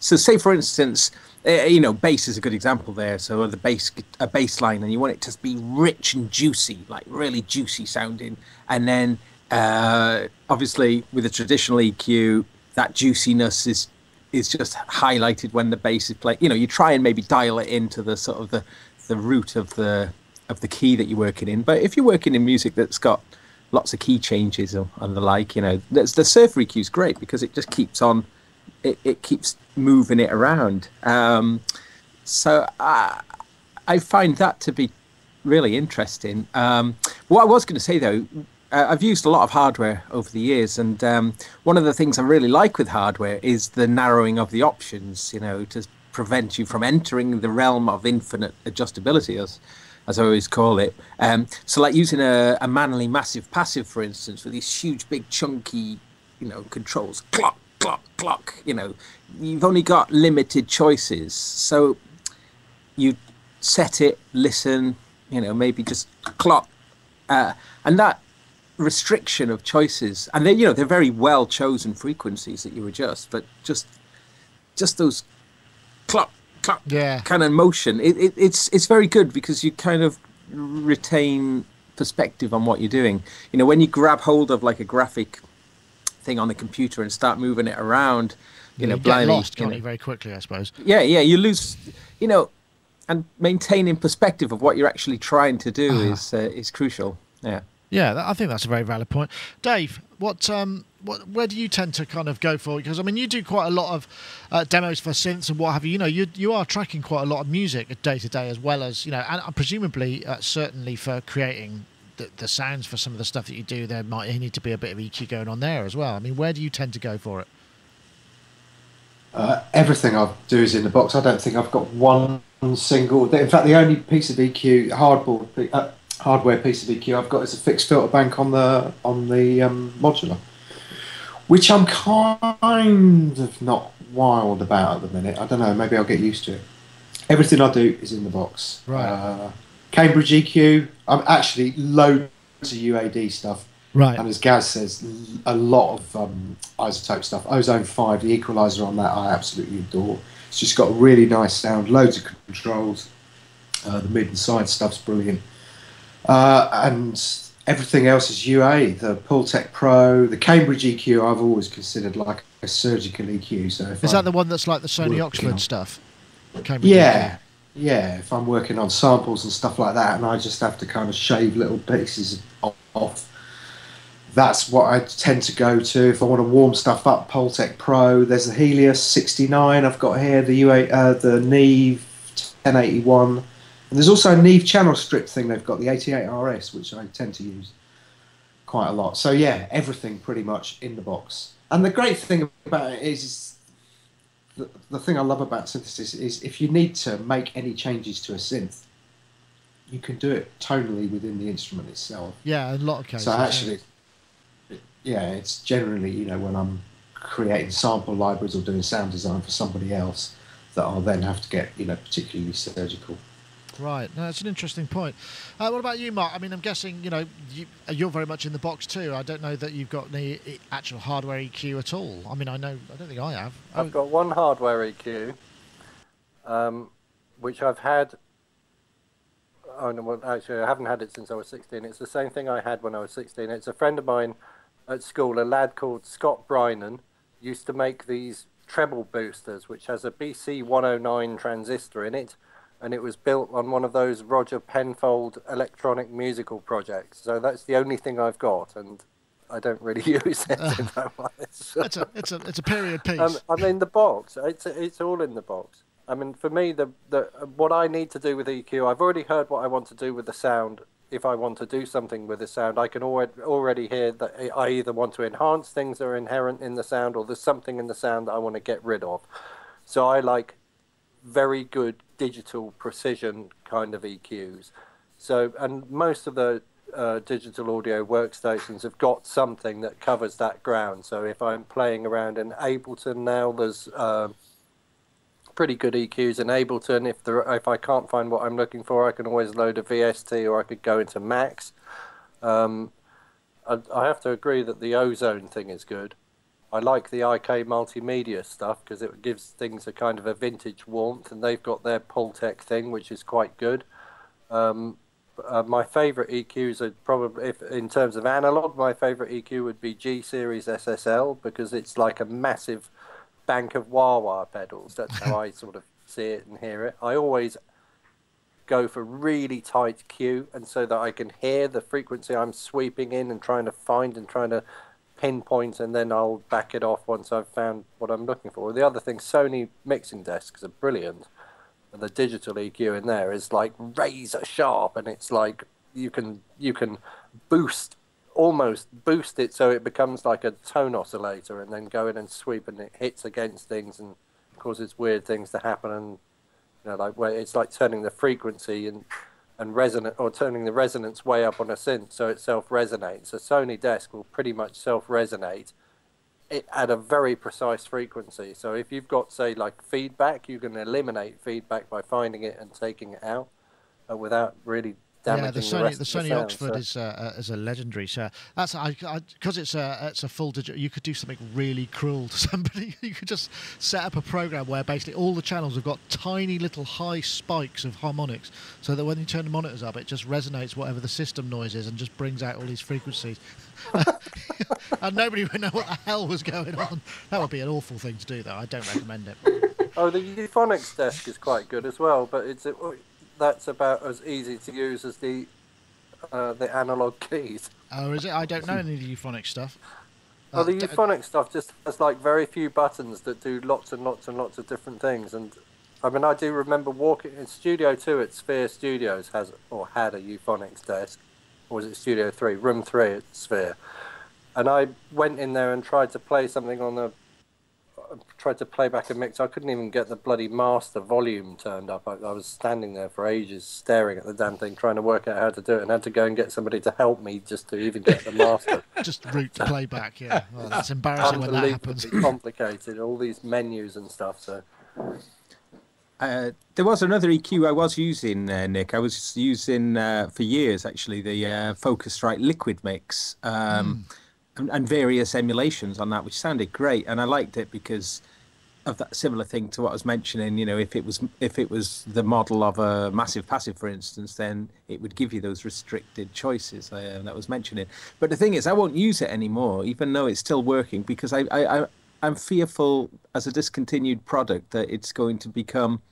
say for instance, bass is a good example there. So a bass line, and you want it to be rich and juicy, like really juicy sounding, and then obviously with a traditional EQ, that juiciness is just highlighted when the bass is played. You try and maybe dial it into the sort of the root of the key that you're working in. But if you're working in music that's got lots of key changes and the like, the surfer EQ is great because it just keeps on. It keeps moving it around. So I find that to be really interesting. What I was going to say, though, I've used a lot of hardware over the years, and one of the things I really like with hardware is the narrowing of the options, to prevent you from entering the realm of infinite adjustability, as I always call it. So like using a manually massive passive, for instance, with these huge, big, chunky, controls, clock, clock, clock, you've only got limited choices. So you set it, listen, maybe just clock, and that restriction of choices, and they're very well chosen frequencies that you adjust, but just those clock kind of motion, it's very good because you kind of retain perspective on what you're doing. When you grab hold of like a graphic thing on the computer and start moving it around, you get lost, can't you, very quickly, I suppose. You lose, and maintaining perspective of what you're actually trying to do is crucial. Yeah, I think that's a very valid point. Dave, where do you tend to kind of go for? Because I mean, you do quite a lot of demos for synths and what have you. You are tracking quite a lot of music day to day, as well as and presumably certainly for creating the sounds for some of the stuff that you do. There might need to be a bit of EQ going on there as well. I mean, where do you tend to go for it? Everything I do is in the box. I don't think I've got one single. In fact, the only piece of EQ hardware piece of EQ I've got is a fixed filter bank on the Modular, which I'm kind of not wild about at the minute. I don't know, maybe I'll get used to it. Everything I do is in the box. Right. Cambridge EQ, I'm actually loads of UAD stuff. Right. And as Gaz says, a lot of iZotope stuff. Ozone 5, the equalizer on that, I absolutely adore. It's just got a really nice sound, loads of controls. The mid and side stuff's brilliant. And everything else is UA, the Pultec Pro, the Cambridge EQ I've always considered like a surgical EQ. So is that the one that's like the Sony Oxford stuff? Cambridge EQ? Yeah, if I'm working on samples and stuff like that and I just have to kind of shave little pieces off, that's what I tend to go to. If I want to warm stuff up, Pultec Pro, there's the Helios 69 I've got here, the Neve 1081. And there's also a Neve channel strip thing they've got, the 88RS, which I tend to use quite a lot. So yeah, everything pretty much in the box. And the great thing about it is the thing I love about synthesis is if you need to make any changes to a synth, you can do it tonally within the instrument itself. Yeah, in a lot of cases. So actually, yeah, it's generally, you know, when I'm creating sample libraries or doing sound design for somebody else that I'll then have to get, you know, particularly surgical. Right, no, that's an interesting point. What about you, Mark? I mean, I'm guessing, you know, you're very much in the box too. I don't know that you've got any actual hardware EQ at all. I mean, I don't think I have. I've got one hardware EQ, which I've had. Oh no, well, actually, I haven't had it since I was 16. It's the same thing I had when I was 16. It's a friend of mine at school, a lad called Scott Brynan, used to make these treble boosters, which has a BC 109 transistor in it. And it was built on one of those Roger Penfold electronic musical projects. So that's the only thing I've got, and I don't really use it. It's a period piece. I mean, the box. It's all in the box. I mean, for me, what I need to do with EQ, I've already heard what I want to do with the sound. If I want to do something with the sound, I can already hear that I either want to enhance things that are inherent in the sound, or there's something in the sound that I want to get rid of. So I like very good digital precision kind of EQs. So, and most of the digital audio workstations have got something that covers that ground. So if I'm playing around in Ableton now, there's pretty good EQs in Ableton. If I can't find what I'm looking for, I can always load a VST, or I could go into Max. I have to agree that the Ozone thing is good. I like the IK Multimedia stuff because it gives things a kind of a vintage warmth, and they've got their Pultec thing, which is quite good. My favourite EQs are probably, in terms of analog, my favourite EQ would be G Series SSL, because it's like a massive bank of wah-wah pedals. That's how I sort of see it and hear it. I always go for really tight Q, and so that I can hear the frequency I'm sweeping in and trying to find and trying to pinpoint, and then I'll back it off once I've found what I'm looking for. The other thing, Sony mixing desks are brilliant. And the digital EQ in there is like razor sharp, and it's like you can almost boost it so it becomes like a tone oscillator, and then go in and sweep, and it hits against things and causes weird things to happen. And you know, like where it's like turning the frequency and resonant, or turning the resonance way up on a synth so it self-resonates. A Sony desk will pretty much self-resonate it at a very precise frequency. So if you've got, say, like feedback, you can eliminate feedback by finding it and taking it out without really damaging the Sony Oxford is a legendary. So that's because it's a full digital. You could do something really cruel to somebody. You could just set up a program where basically all the channels have got tiny little high spikes of harmonics, so that when you turn the monitors up, it just resonates whatever the system noise is and just brings out all these frequencies. And nobody would know what the hell was going on. That would be an awful thing to do, though. I don't recommend it. Oh, the Phonics desk is quite good as well, but that's about as easy to use as the analog keys. Oh, is it? I don't know any of the euphonic stuff. Well, the euphonic stuff just has like very few buttons that do lots and lots and lots of different things. And I mean, I do remember walking in Studio 2 at Sphere Studios had a euphonics desk, or was it Studio 3? Room 3 at Sphere. And I went in there and tried to play something tried to play back a mix. I couldn't even get the bloody master volume turned up. I was standing there for ages staring at the damn thing, trying to work out how to do it, and had to go and get somebody to help me just to even get the master. Just route to playback, yeah. Well, that's embarrassing when that happens. Complicated, all these menus and stuff. So there was another EQ I was using, Nick. I was using for years, actually, the Focusrite Liquid Mix. And various emulations on that, which sounded great, and I liked it because of that similar thing to what I was mentioning. You know, if it was the model of a massive passive, for instance, then it would give you those restricted choices that I was mentioning. But the thing is, I won't use it anymore, even though it's still working, because I'm fearful as a discontinued product that it's going to become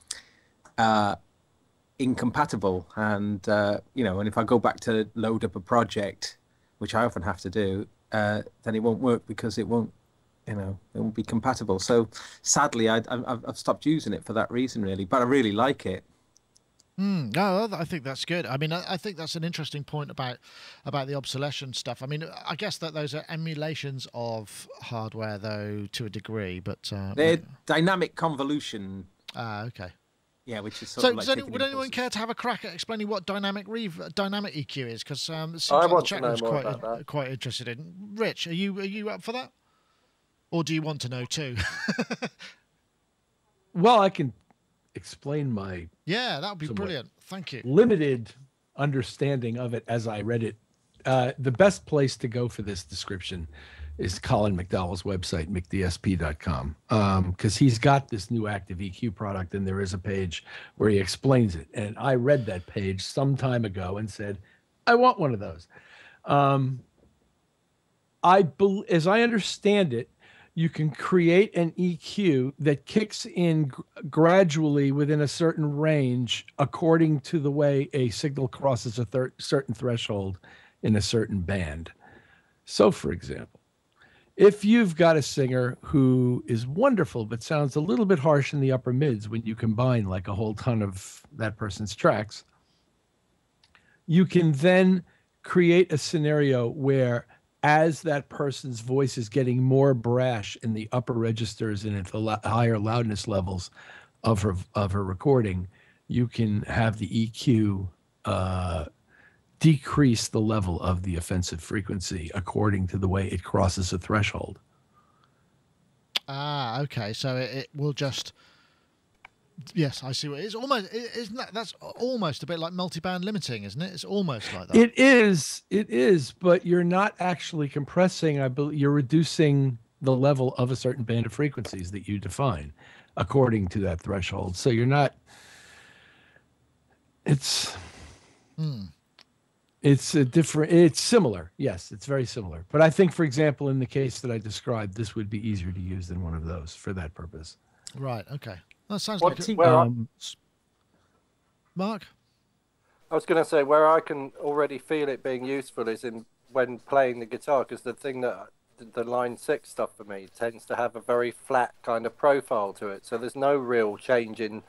incompatible, and and if I go back to load up a project, which I often have to do, then it won't work because it won't be compatible. So sadly, I've stopped using it for that reason, really. But I really like it. No, I think that's good. I mean, I think that's an interesting point about the obsolescence stuff. I mean, I guess that those are emulations of hardware, though, to a degree. But they're dynamic convolution. Okay. Yeah, which is sort of like would anyone care to have a crack at explaining what dynamic EQ is? Because it seems I like the want to chat know room's more about that. quite interested in. Rich, are you up for that, or do you want to know too? Well, I can explain my Yeah, that would be brilliant. Thank you. limited understanding of it as I read it. The best place to go for this description is Colin McDowell's website, mcdsp.com, because he's got this new active EQ product, and there is a page where he explains it. And I read that page some time ago and said, I want one of those. As I understand it, you can create an EQ that kicks in gradually within a certain range according to the way a signal crosses a certain threshold in a certain band. So, for example, if you've got a singer who is wonderful but sounds a little bit harsh in the upper mids when you combine like a whole ton of that person's tracks, you can then create a scenario where as that person's voice is getting more brash in the upper registers and at the higher loudness levels of her recording, you can have the EQ decrease the level of the offensive frequency according to the way it crosses a threshold. Ah, okay. So it will just. Yes, I see what it is. That's almost a bit like multiband limiting, isn't it? It's almost like that. It is, but you're not actually compressing. I believe you're reducing the level of a certain band of frequencies that you define according to that threshold. So you're not. It's a different. It's similar. Yes, it's very similar. But I think, for example, in the case that I described, this would be easier to use than one of those for that purpose. Right. Okay. That sounds What like Mark? I was going to say where I can already feel it being useful is in when playing the guitar, because the thing that the line 6 stuff for me tends to have a very flat kind of profile to it, so there's no real change in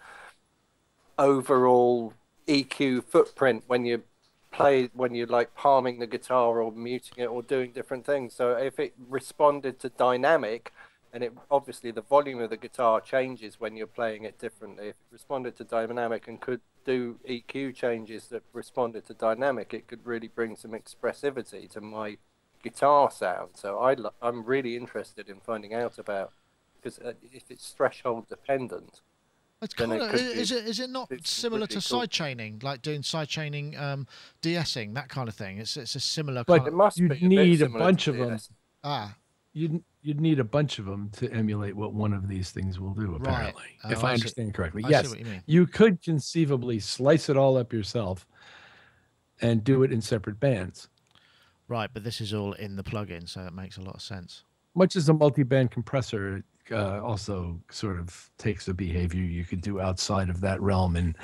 overall EQ footprint when you're like palming the guitar or muting it or doing different things. So if it responded to dynamic, and it obviously the volume of the guitar changes when you're playing it differently. If it responded to dynamic and could do EQ changes that responded to dynamic, it could really bring some expressivity to my guitar sound. So I'm really interested in finding out about, because if it's threshold dependent. It's kind of, is it not similar to sidechaining, like doing sidechaining, de-essing, that kind of thing? It's a similar. But kind it must you'd need a bunch of them. You'd need a bunch of them to emulate what one of these things will do, apparently, right. If I understand correctly. Yes, you could conceivably slice it all up yourself and do it in separate bands. Right, but this is all in the plugin, so that makes a lot of sense. Much as a multi-band compressor also sort of takes a behavior you could do outside of that realm and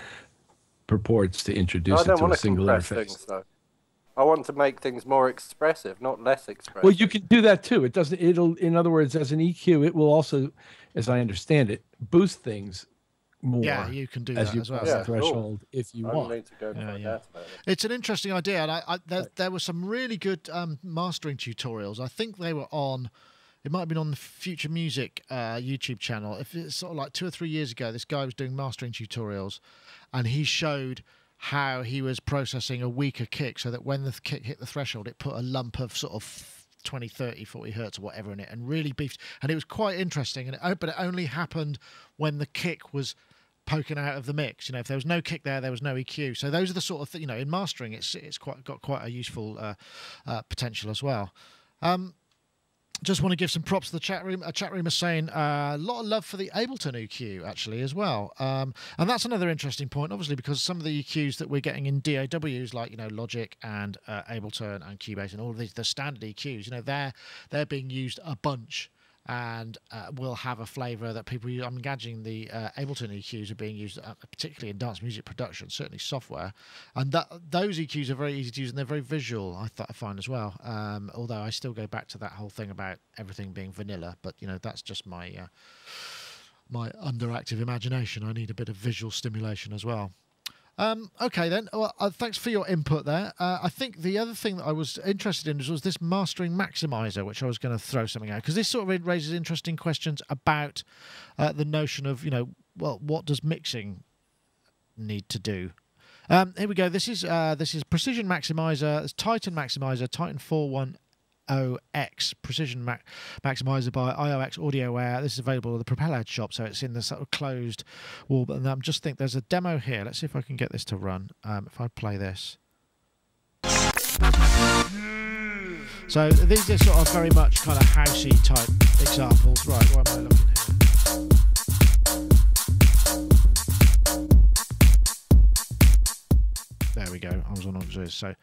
purports to introduce it to a single interface. I want to make things more expressive, not less expressive. Well, you can do that too. In other words, as an EQ, it will also, as I understand it, boost things more. Yeah, you can do that as well. The threshold if you want. Need to go find out about it. It's an interesting idea, and there were some really good mastering tutorials. I think they were on. It might have been on the Future Music YouTube channel. If it's sort of like 2 or 3 years ago, this guy was doing mastering tutorials, and he showed how he was processing a weaker kick so that when the kick hit the threshold, it put a lump of sort of 20, 30, 40 hertz or whatever in it and really beefed. And it was quite interesting. But it only happened when the kick was poking out of the mix. If there was no kick there was no EQ. So those are the sort of things, in mastering, it's got quite a useful potential as well. Just want to give some props to the chat room. A chat room is saying a lot of love for the Ableton EQ, actually, as well. And that's another interesting point, obviously, because some of the EQs that we're getting in DAWs, like, Logic and Ableton and Cubase and all of these, the standard EQs, they're being used a bunch and will have a flavour that people use. I'm imagining the Ableton EQs are being used, particularly in dance music production, certainly software. And those EQs are very easy to use and they're very visual, I find as well. Although I still go back to that whole thing about everything being vanilla. But, that's just my my underactive imagination. I need a bit of visual stimulation as well. Okay then. Well, thanks for your input there. I think the other thing that I was interested in was this mastering maximizer, which I was going to throw something out, because this sort of raises interesting questions about the notion of, well, what does mixing need to do? Here we go. This is Precision Maximizer. It's Titan Maximizer, Titan 410X Precision Maximizer by IOX AudioWare. This is available at the Propeller Head shop, so it's in the sort of closed wall. And I'm just think there's a demo here. Let's see if I can get this to run. If I play this. So these are sort of very much kind of housey type examples. Right, where am I looking here? There we go. I was on auxiliary. So.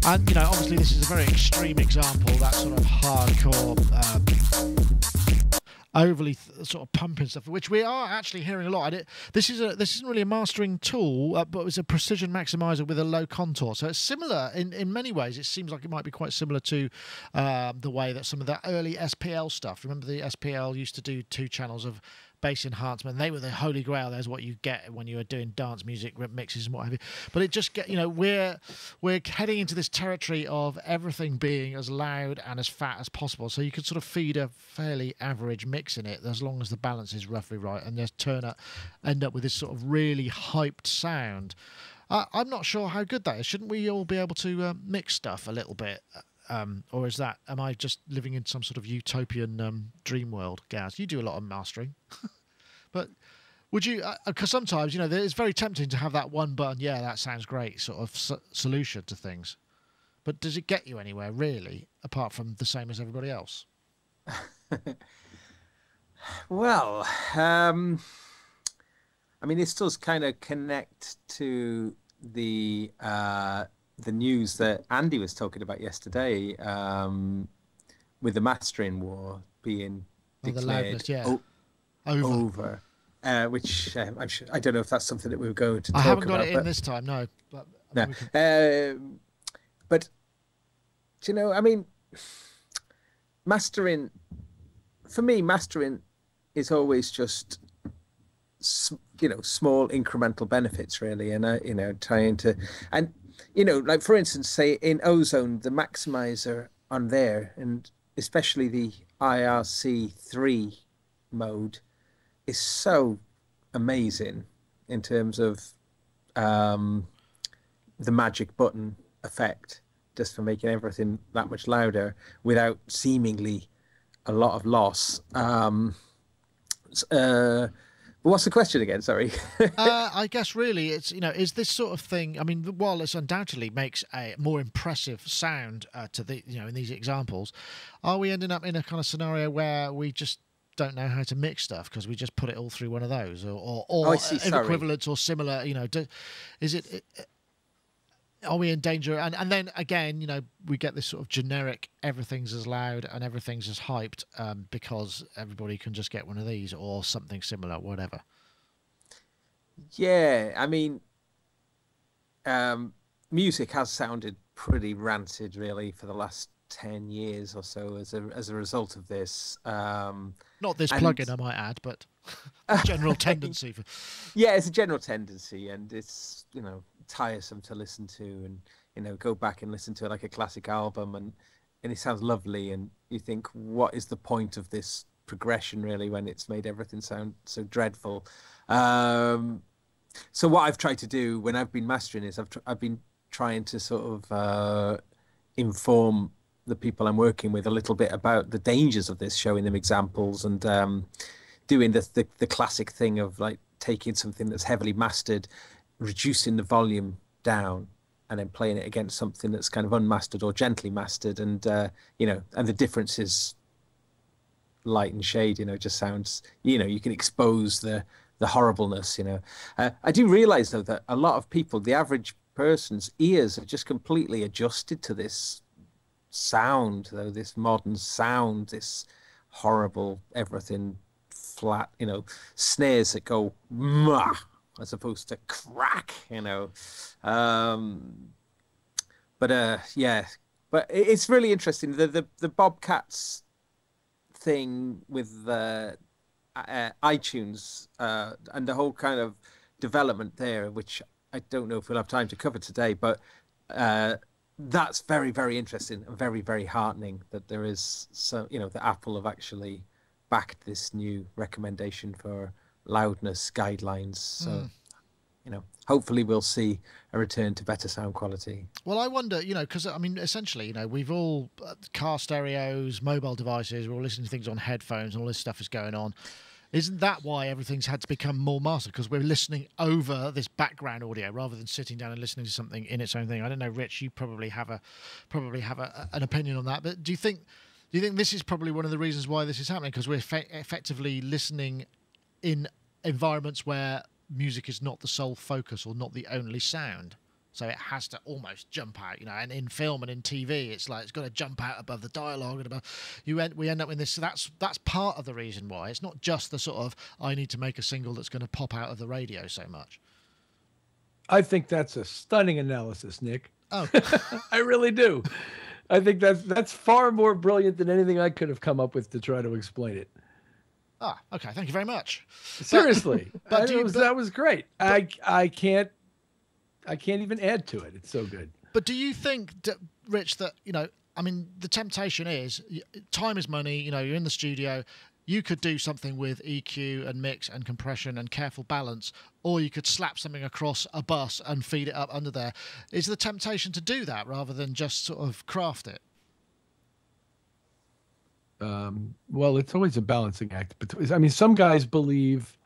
And obviously this is a very extreme example. That sort of hardcore, overly sort of pumping stuff, which we are actually hearing a lot. And this isn't really a mastering tool, but it's a precision maximizer with a low contour. So it's similar in many ways. It seems like it might be quite similar to the way that some of the early SPL stuff. Remember the SPL used to do 2 channels of bass enhancement. They were the holy grail. There's what you get when you are doing dance music mixes and what have you. But it just we're heading into this territory of everything being as loud and as fat as possible. So you could sort of feed a fairly average mix in it as long as the balance is roughly right, and just end up with this sort of really hyped sound. I'm not sure how good that is. Shouldn't we all be able to mix stuff a little bit? Or am I just living in some sort of utopian dream world, Gaz? You do a lot of mastering. But would you, because sometimes, it's very tempting to have that one button, yeah, that sounds great, sort of solution to things. But does it get you anywhere, really, apart from the same as everybody else? Well, I mean, this does kind of connect to the news that Andy was talking about yesterday, with the mastering war being declared over, which I'm sure, I don't know if that's something that we were going to talk about. I haven't got it in this time, no. But but I mean, mastering, for me, mastering is always just small incremental benefits, really, and trying to, and like for instance, say in Ozone, the maximizer on there, and especially the IRC3 mode, is so amazing in terms of the magic button effect, just for making everything that much louder without seemingly a lot of loss. What's the question again? Sorry. I guess really it's, is this sort of thing, I mean, while this undoubtedly makes a more impressive sound to the, in these examples, are we ending up in a kind of scenario where we just don't know how to mix stuff because we just put it all through one of those, or equivalent or similar, is it, are we in danger? And then again, we get this sort of generic, everything's as loud and everything's as hyped because everybody can just get one of these or something similar, whatever. Yeah, I mean, music has sounded pretty rancid, really, for the last 10 years or so as a result of this. Not this plugin, I might add, but general tendency. Yeah, it's a general tendency, and it's, tiresome to listen to, and go back and listen to like a classic album, and it sounds lovely, and you think, what is the point of this progression, really, when it's made everything sound so dreadful? So what I've tried to do when I've been mastering is I've been trying to sort of inform the people I'm working with a little bit about the dangers of this, showing them examples, and doing the classic thing of like taking something that's heavily mastered, reducing the volume down, and then playing it against something that's kind of unmastered or gently mastered, and and the difference is light and shade. It just sounds, you can expose the horribleness. I do realize though that a lot of people, the average person's ears are just completely adjusted to this sound, though, this modern sound, this horrible everything flat, snares that go mah as opposed to crack, but yeah, but it's really interesting. The Bobcats thing with iTunes and the whole kind of development there, which I don't know if we'll have time to cover today, but that's very, very interesting and very, very heartening that there is that Apple have actually backed this new recommendation for loudness guidelines. So, hopefully we'll see a return to better sound quality. Well, I wonder, because I mean, essentially, we've all car stereos, mobile devices, we're all listening to things on headphones, and all this stuff is going on. Isn't that why everything's had to become more mastered? Because we're listening over this background audio rather than sitting down and listening to something in its own thing. I don't know, Rich. You probably have an opinion on that. But do you think this is probably one of the reasons why this is happening? Because we're effectively listening in environments where music is not the sole focus or not the only sound. So it has to almost jump out, and in film and in TV, it's like it's got to jump out above the dialogue and above. We end up in this. So that's part of the reason why. It's not just the sort of I need to make a single that's going to pop out of the radio so much. I think that's a stunning analysis, Nick. Oh, I really do. I think that's far more brilliant than anything I could have come up with to try to explain it. Ah, okay. Thank you very much. Seriously, that was great. I can't even add to it. It's so good. But do you think, Rich, that, I mean, the temptation is, time is money, you're in the studio, you could do something with EQ and mix and compression and careful balance, or you could slap something across a bus and feed it up under there. Is the temptation to do that rather than just sort of craft it? Well, it's always a balancing act. I mean, some guys believe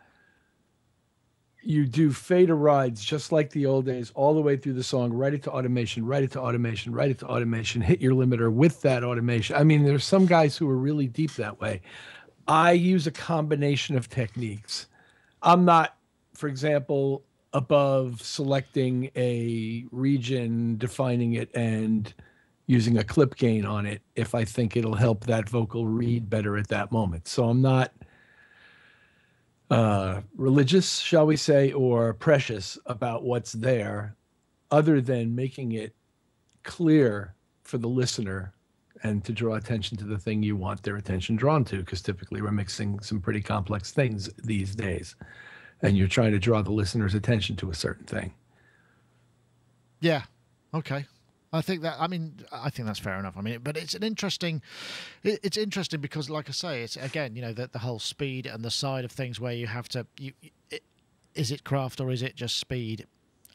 you do fader rides just like the old days, all the way through the song, write it to automation, write it to automation, write it to automation, hit your limiter with that automation. I mean, there's some guys who are really deep that way. I use a combination of techniques. I'm not, for example, above selecting a region, defining it, and using a clip gain on it if I think it'll help that vocal read better at that moment. So I'm not religious, shall we say, or precious about what's there, other than making it clear for the listener and to draw attention to the thing you want their attention drawn to, because typically we're mixing some pretty complex things these days, and you're trying to draw the listener's attention to a certain thing. Yeah. Okay. I think that's fair enough. I mean, but it's interesting because, like I say, it's again, the whole speed and the side of things where you have to, is it craft or is it just speed?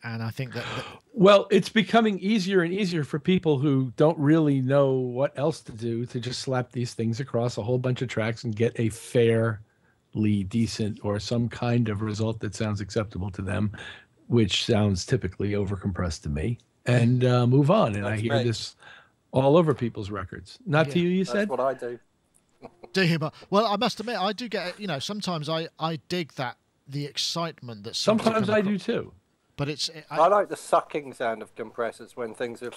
And I think that well, it's becoming easier and easier for people who don't really know what else to do to just slap these things across a whole bunch of tracks and get a fairly decent or some kind of result that sounds acceptable to them, which sounds typically overcompressed to me. And move on. And I hear this all over people's records. Not to you, you said? That's what I do. Do you? Well, I must admit, I do get, sometimes I dig the excitement that sometimes I do too. But I like the sucking sound of compressors when things are,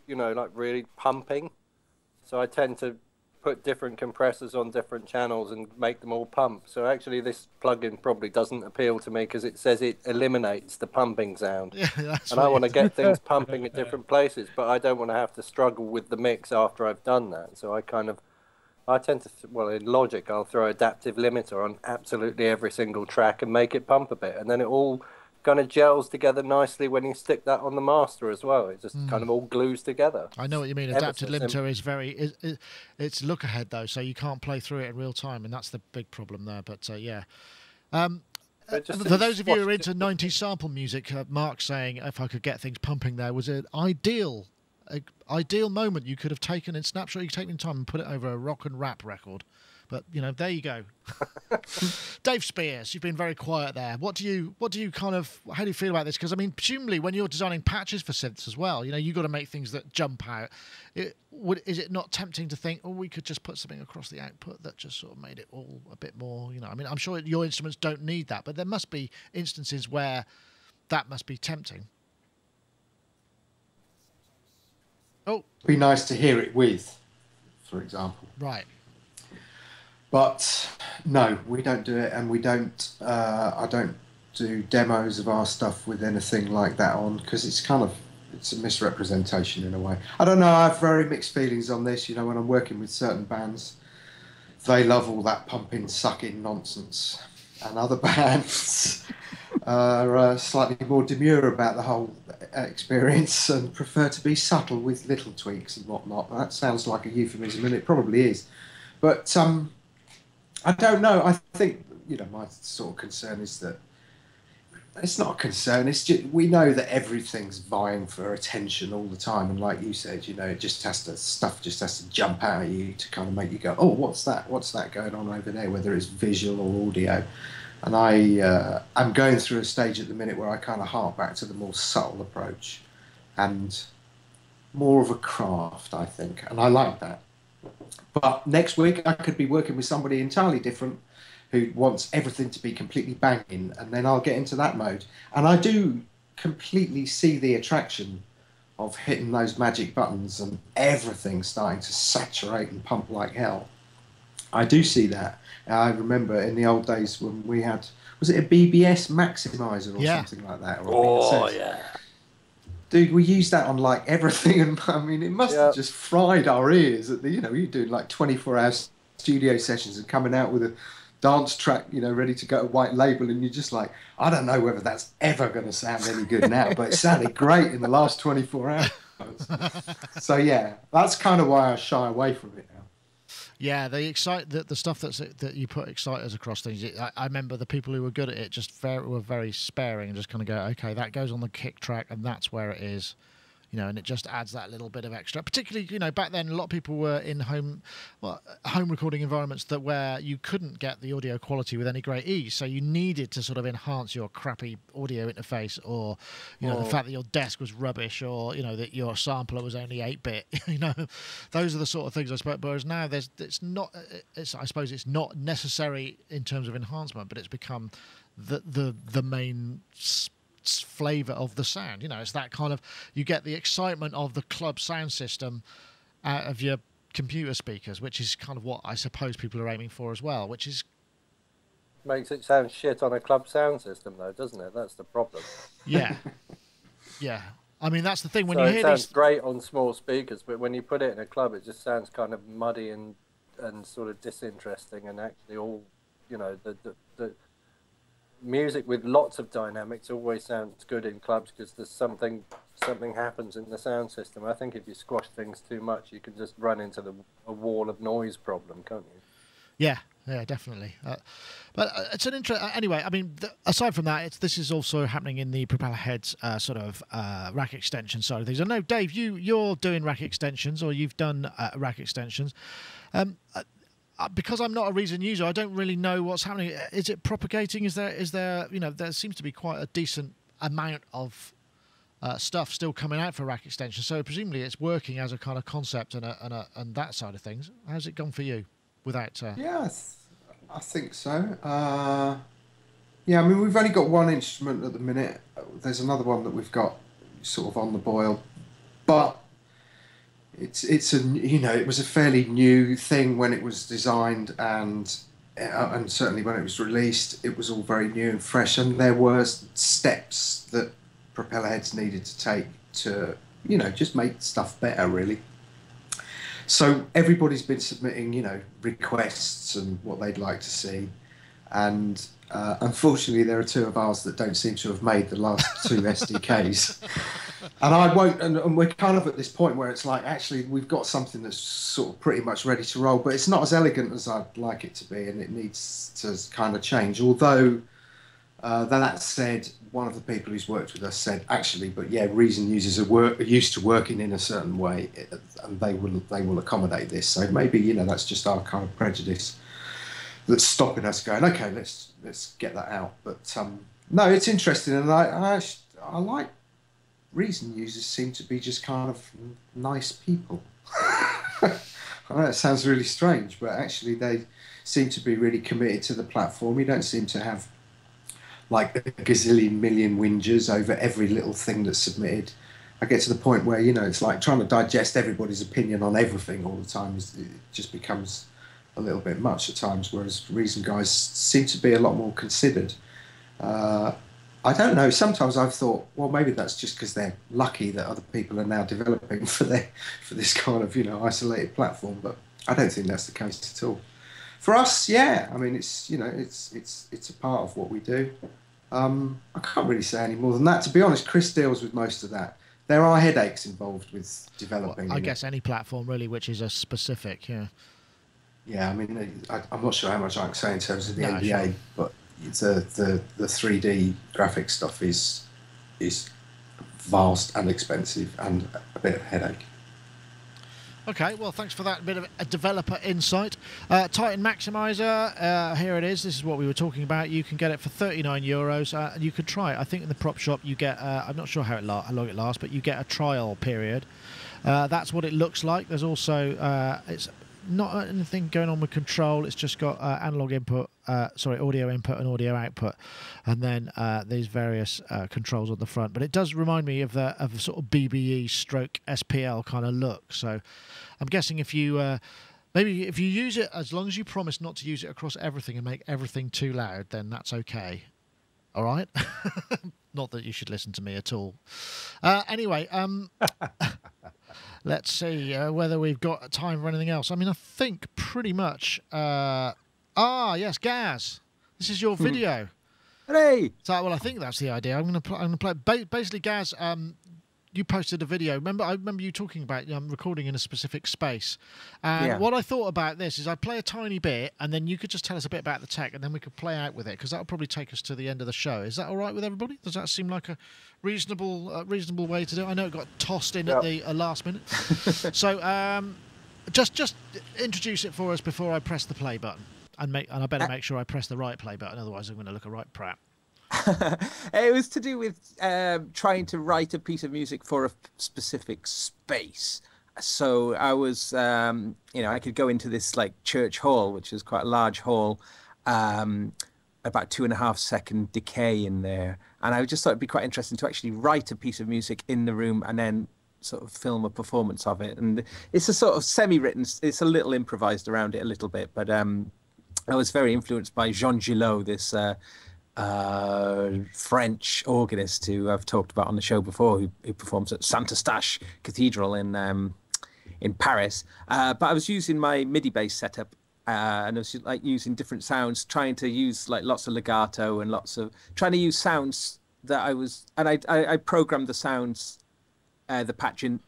like really pumping. So I tend to put different compressors on different channels and make them all pump. So actually this plugin probably doesn't appeal to me because it says it eliminates the pumping sound. Yeah, and I want to get things pumping at different places, but I don't want to have to struggle with the mix after I've done that. So I tend to, in Logic, I'll throw adaptive limiter on absolutely every single track and make it pump a bit. And then it all kind of gels together nicely when you stick that on the master as well. It just kind of all glues together. I know what you mean. Adaptive limiter is it's look ahead though, so you can't play through it in real time, and that's the big problem there. But yeah. For those of you who are into 90s sample music, Mark saying if I could get things pumping there was an ideal moment you could have taken in Snapshot. You could take in time and put it over a rock and rap record. But there you go. Dave Spears, you've been very quiet there. How do you feel about this? Because I mean, presumably when you're designing patches for synths as well, you've got to make things that jump out. Is it not tempting to think, we could just put something across the output that just sort of made it all a bit more, I mean, I'm sure your instruments don't need that, but there must be instances where that must be tempting. Oh, it'd be nice to hear it with, for example. Right. But no, we don't do it, and we don't. I don't do demos of our stuff with anything like that on, because it's a misrepresentation in a way. I don't know. I have very mixed feelings on this. When I'm working with certain bands, they love all that pumping, sucking nonsense. And other bands are slightly more demure about the whole experience and prefer to be subtle with little tweaks and whatnot. That sounds like a euphemism, and it probably is. But I don't know. I think, my sort of concern is that it's not a concern. It's just, we know that everything's vying for attention all the time, and like you said, it just stuff just has to jump out at you to kind of make you go, oh, what's that? What's that going on over there? Whether it's visual or audio. And I'm going through a stage at the minute where I kind of hark back to the more subtle approach and more of a craft, I think, and I like that. But next week I could be working with somebody entirely different who wants everything to be completely banging, and then I'll get into that mode. And I do completely see the attraction of hitting those magic buttons and everything starting to saturate and pump like hell. I do see that. I remember in the old days when we had, was it a BBS maximizer or something like that? Or yeah. Dude, we used that on like everything, and I mean, it must have just fried our ears. At the, you're doing like 24-hour studio sessions and coming out with a dance track, ready to go to white label, and you're just like, I don't know whether that's ever going to sound any good now, but it sounded great in the last 24 hours. So yeah, that's kind of why I shy away from it now. Yeah, the stuff that you put exciters across things. I remember the people who were good at it were very sparing and just kind of go, okay, that goes on the kick track and that's where it is, and it just adds that little bit of extra. Particularly, back then a lot of people were in home recording environments where you couldn't get the audio quality with any great ease, so you needed to sort of enhance your crappy audio interface, or the fact that your desk was rubbish, or that your sampler was only 8-bit. Those are the sort of things I suppose. Whereas now I suppose it's not necessary in terms of enhancement, but it's become the main flavour of the sound. It's that kind of, you get the excitement of the club sound system out of your computer speakers, which is kind of what I suppose people are aiming for as well, which is makes it sound shit on a club sound system though, doesn't it? That's the problem. Yeah. I mean, that's the thing when so you hear it sounds great on small speakers, but when you put it in a club it just sounds kind of muddy and sort of disinteresting, and actually all the music with lots of dynamics always sounds good in clubs because there's something happens in the sound system. I think if you squash things too much, you can just run into a wall of noise problem, can't you? Yeah, definitely. But it's an anyway, I mean, aside from that, this is also happening in the propeller heads sort of rack extension side of things. I know, Dave, you're doing rack extensions, or you've done rack extensions. Because I'm not a Reason user, I don't really know what's happening. Is it propagating? Is there there seems to be quite a decent amount of stuff still coming out for rack extension. So presumably it's working as a kind of concept and that side of things. How's it gone for you? Without yeah, I think so. Yeah, I mean, we've only got one instrument at the minute. There's another one that we've got sort of on the boil, but it's it was a fairly new thing when it was designed, and certainly when it was released, it was all very new and fresh, and there were steps that propeller heads needed to take to just make stuff better, really. So everybody's been submitting requests and what they'd like to see, and unfortunately there are two of ours that don't seem to have made the last two SDKs. And I won't, and we're kind of at this point where it's like, actually, we've got something that's sort of pretty much ready to roll, but it's not as elegant as I'd like it to be, and it needs to kind of change. Although, that said, one of the people who's worked with us said, actually, but yeah, Reason users are used to working in a certain way, and they will accommodate this. So maybe, that's just our kind of prejudice that's stopping us going, okay, let's get that out. But no, it's interesting, and I like Reason users seem to be just kind of nice people. I know it sounds really strange, but actually they seem to be really committed to the platform. You don't seem to have like a gazillion million whingers over every little thing that's submitted. I get to the point where, it's like trying to digest everybody's opinion on everything all the time. It just becomes a little bit much at times, whereas Reason guys seem to be a lot more considered. I don't know. Sometimes I've thought, well, maybe that's just because they're lucky that other people are now developing for this kind of isolated platform. But I don't think that's the case at all. For us, yeah. I mean, it's it's a part of what we do. I can't really say any more than that. To be honest, Chris deals with most of that. There are headaches involved with developing. Well, I guess any platform really, which is a specific, yeah. Yeah, I mean, I'm not sure how much I can say in terms of the No, NDA, sure. but the 3D graphic stuff is vast and expensive and a bit of a headache. Okay, well, thanks for that bit of a developer insight. Titan Maximizer, here it is. This is what we were talking about. You can get it for €39, and you can try it. I think in the prop shop you get, I'm not sure how long it lasts, but you get a trial period. That's what it looks like. There's also, it's not anything going on with control. It's just got analog input, audio input and audio output, and then these various controls on the front. But it does remind me of a sort of BBE stroke SPL kind of look. So I'm guessing if you maybe if you use it, as long as you promise not to use it across everything and make everything too loud, then that's okay. All right. Not that you should listen to me at all. Anyway. Let's see whether we've got time for anything else. I mean, I think pretty much... yes, Gaz. This is your video. Hooray! So, well, I think that's the idea. I'm going to play... Basically, Gaz, you posted a video. I remember you talking about recording in a specific space. And what I thought about this is I'd play a tiny bit, and then you could just tell us a bit about the tech, and then we could play out with it, because that would probably take us to the end of the show. Is that all right with everybody? Does that seem like a reasonable way to do it? I know it got tossed in at the last minute. So just introduce it for us before I press the play button, and I better make sure I press the right play button, otherwise I'm going to look a right prat. It was to do with trying to write a piece of music for a specific space. So I was, I could go into this like church hall, which is quite a large hall, about 2.5 second decay in there. And I just thought it'd be quite interesting to actually write a piece of music in the room and then sort of film a performance of it. And it's a sort of semi-written, it's a little improvised around it a little bit, but I was very influenced by Jean Gillot, this French organist who I've talked about on the show before, who performs at Saint Eustache Cathedral in Paris. But I was using my MIDI bass setup, and I was like using different sounds, trying to use like lots of legato and trying to use sounds that I programmed the sounds, the patch in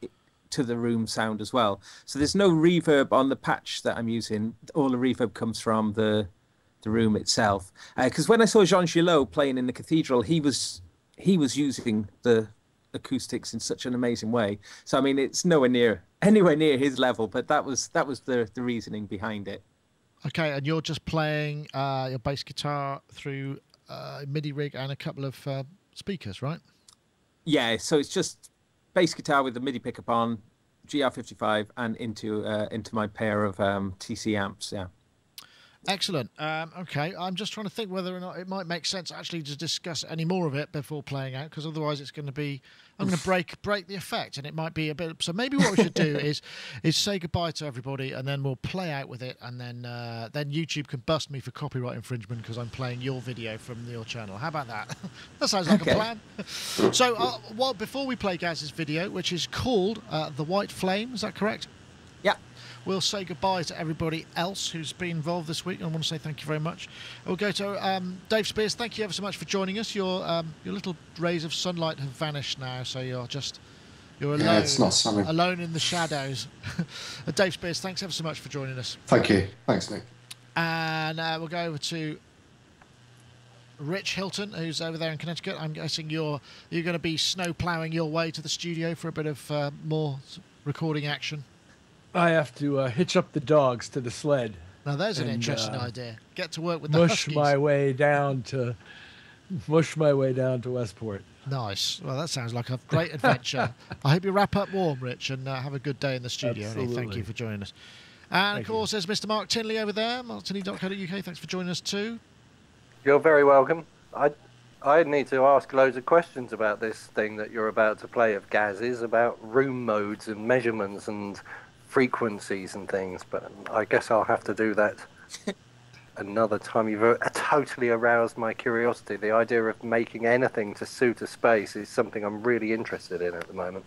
to the room sound as well. So there's no reverb on the patch that I'm using. All the reverb comes from the room itself, because when I saw Jean Gillot playing in the cathedral, he was using the acoustics in such an amazing way. So I mean, it's anywhere near his level, but that was the reasoning behind it. Okay, and you're just playing your bass guitar through a MIDI rig and a couple of speakers, right? Yeah, so it's just bass guitar with the MIDI pickup on, GR55, and into my pair of TC amps. Yeah. Excellent. Okay, I'm just trying to think whether or not it might make sense actually to discuss any more of it before playing out, because otherwise it's going to be, I'm going to break the effect, and it might be a bit. So maybe what we should do is say goodbye to everybody, and then we'll play out with it, and then YouTube can bust me for copyright infringement because I'm playing your video from your channel. How about that? That sounds like a plan. So, before we play Gaz's video, which is called The White Flame, is that correct? Yeah. We'll say goodbye to everybody else who's been involved this week. I want to say thank you very much. We'll go to Dave Spears. Thank you ever so much for joining us. Your little rays of sunlight have vanished now, so you're alone. Yeah, it's not sunny. Alone in the shadows. Dave Spears, thanks ever so much for joining us. Thank you. Thanks, Nick. And we'll go over to Rich Hilton, who's over there in Connecticut. I'm guessing you're going to be snow ploughing your way to the studio for a bit of more recording action. I have to hitch up the dogs to the sled. Now there's an interesting idea. Get to work with the mush Huskies. my way down to Westport. Nice. Well, that sounds like a great adventure. I hope you wrap up warm, Rich, and have a good day in the studio. Absolutely. Thank you for joining us. And of course, there's Mr. Mark Tinley over there, marktinley.co.uk. Thanks for joining us too. You're very welcome. I need to ask loads of questions about this thing that you're about to play of Gaz's, about room modes and measurements and frequencies and things, but I guess I'll have to do that another time. You've totally aroused my curiosity. The idea of making anything to suit a space is something I'm really interested in at the moment.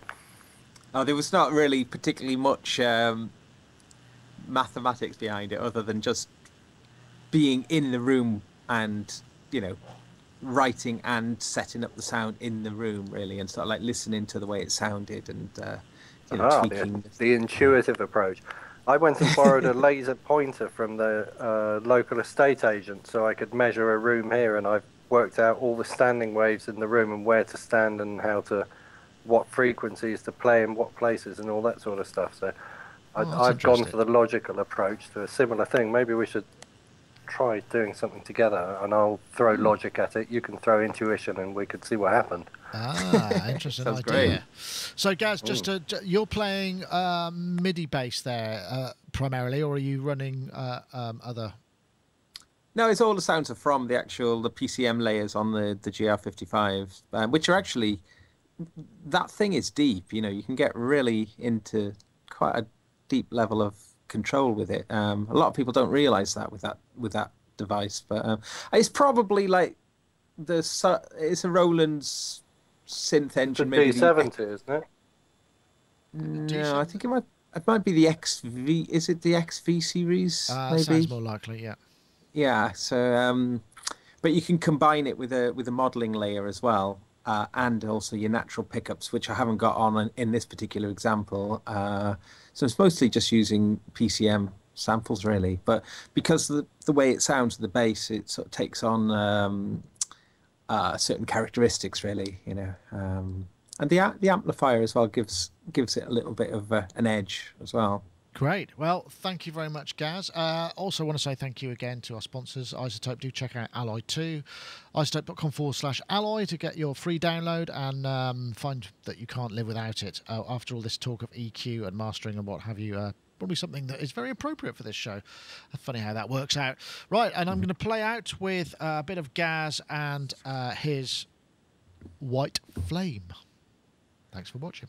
Oh, there was not really particularly much mathematics behind it, other than just being in the room and, writing and setting up the sound in the room, really, and sort of like listening to the way it sounded and, tweaking. The intuitive approach. I went and borrowed a laser pointer from the local estate agent so I could measure a room here, and I've worked out all the standing waves in the room and where to stand and what frequencies to play in what places and all that sort of stuff. So I've gone for the logical approach to a similar thing. Maybe we should try doing something together, and I'll throw logic at it. You can throw intuition, and we could see what happened. Interesting Sounds idea. great. So, Gaz, you're playing MIDI bass there primarily, or are you running other? No, it's all the sounds are from the PCM layers on the GR55, which are actually, that thing is deep. You can get really into quite a deep level of control with it. A lot of people don't realize that with that device, but it's probably like it's a Roland's synth engine. It's a D70, isn't it? No, I think it might be the XV. Is it the XV series? Maybe. Sounds more likely, yeah. Yeah. So, but you can combine it with a modeling layer as well, and also your natural pickups, which I haven't got on in this particular example. So it's mostly just using PCM samples, really. But because the way it sounds with the bass, it sort of takes on certain characteristics, really. And the amplifier as well gives it a little bit of an edge as well. Great. Well, thank you very much, Gaz. Also want to say thank you again to our sponsors, iZotope. Do check out Alloy 2, iZotope.com/alloy to get your free download and find that you can't live without it. After all this talk of EQ and mastering and what have you, probably something that is very appropriate for this show. Funny how that works out. Right, and I'm going to play out with a bit of Gaz and his White Flame. Thanks for watching.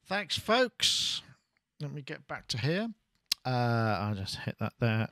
Thanks, folks. Let me get back to here. I'll just hit that there.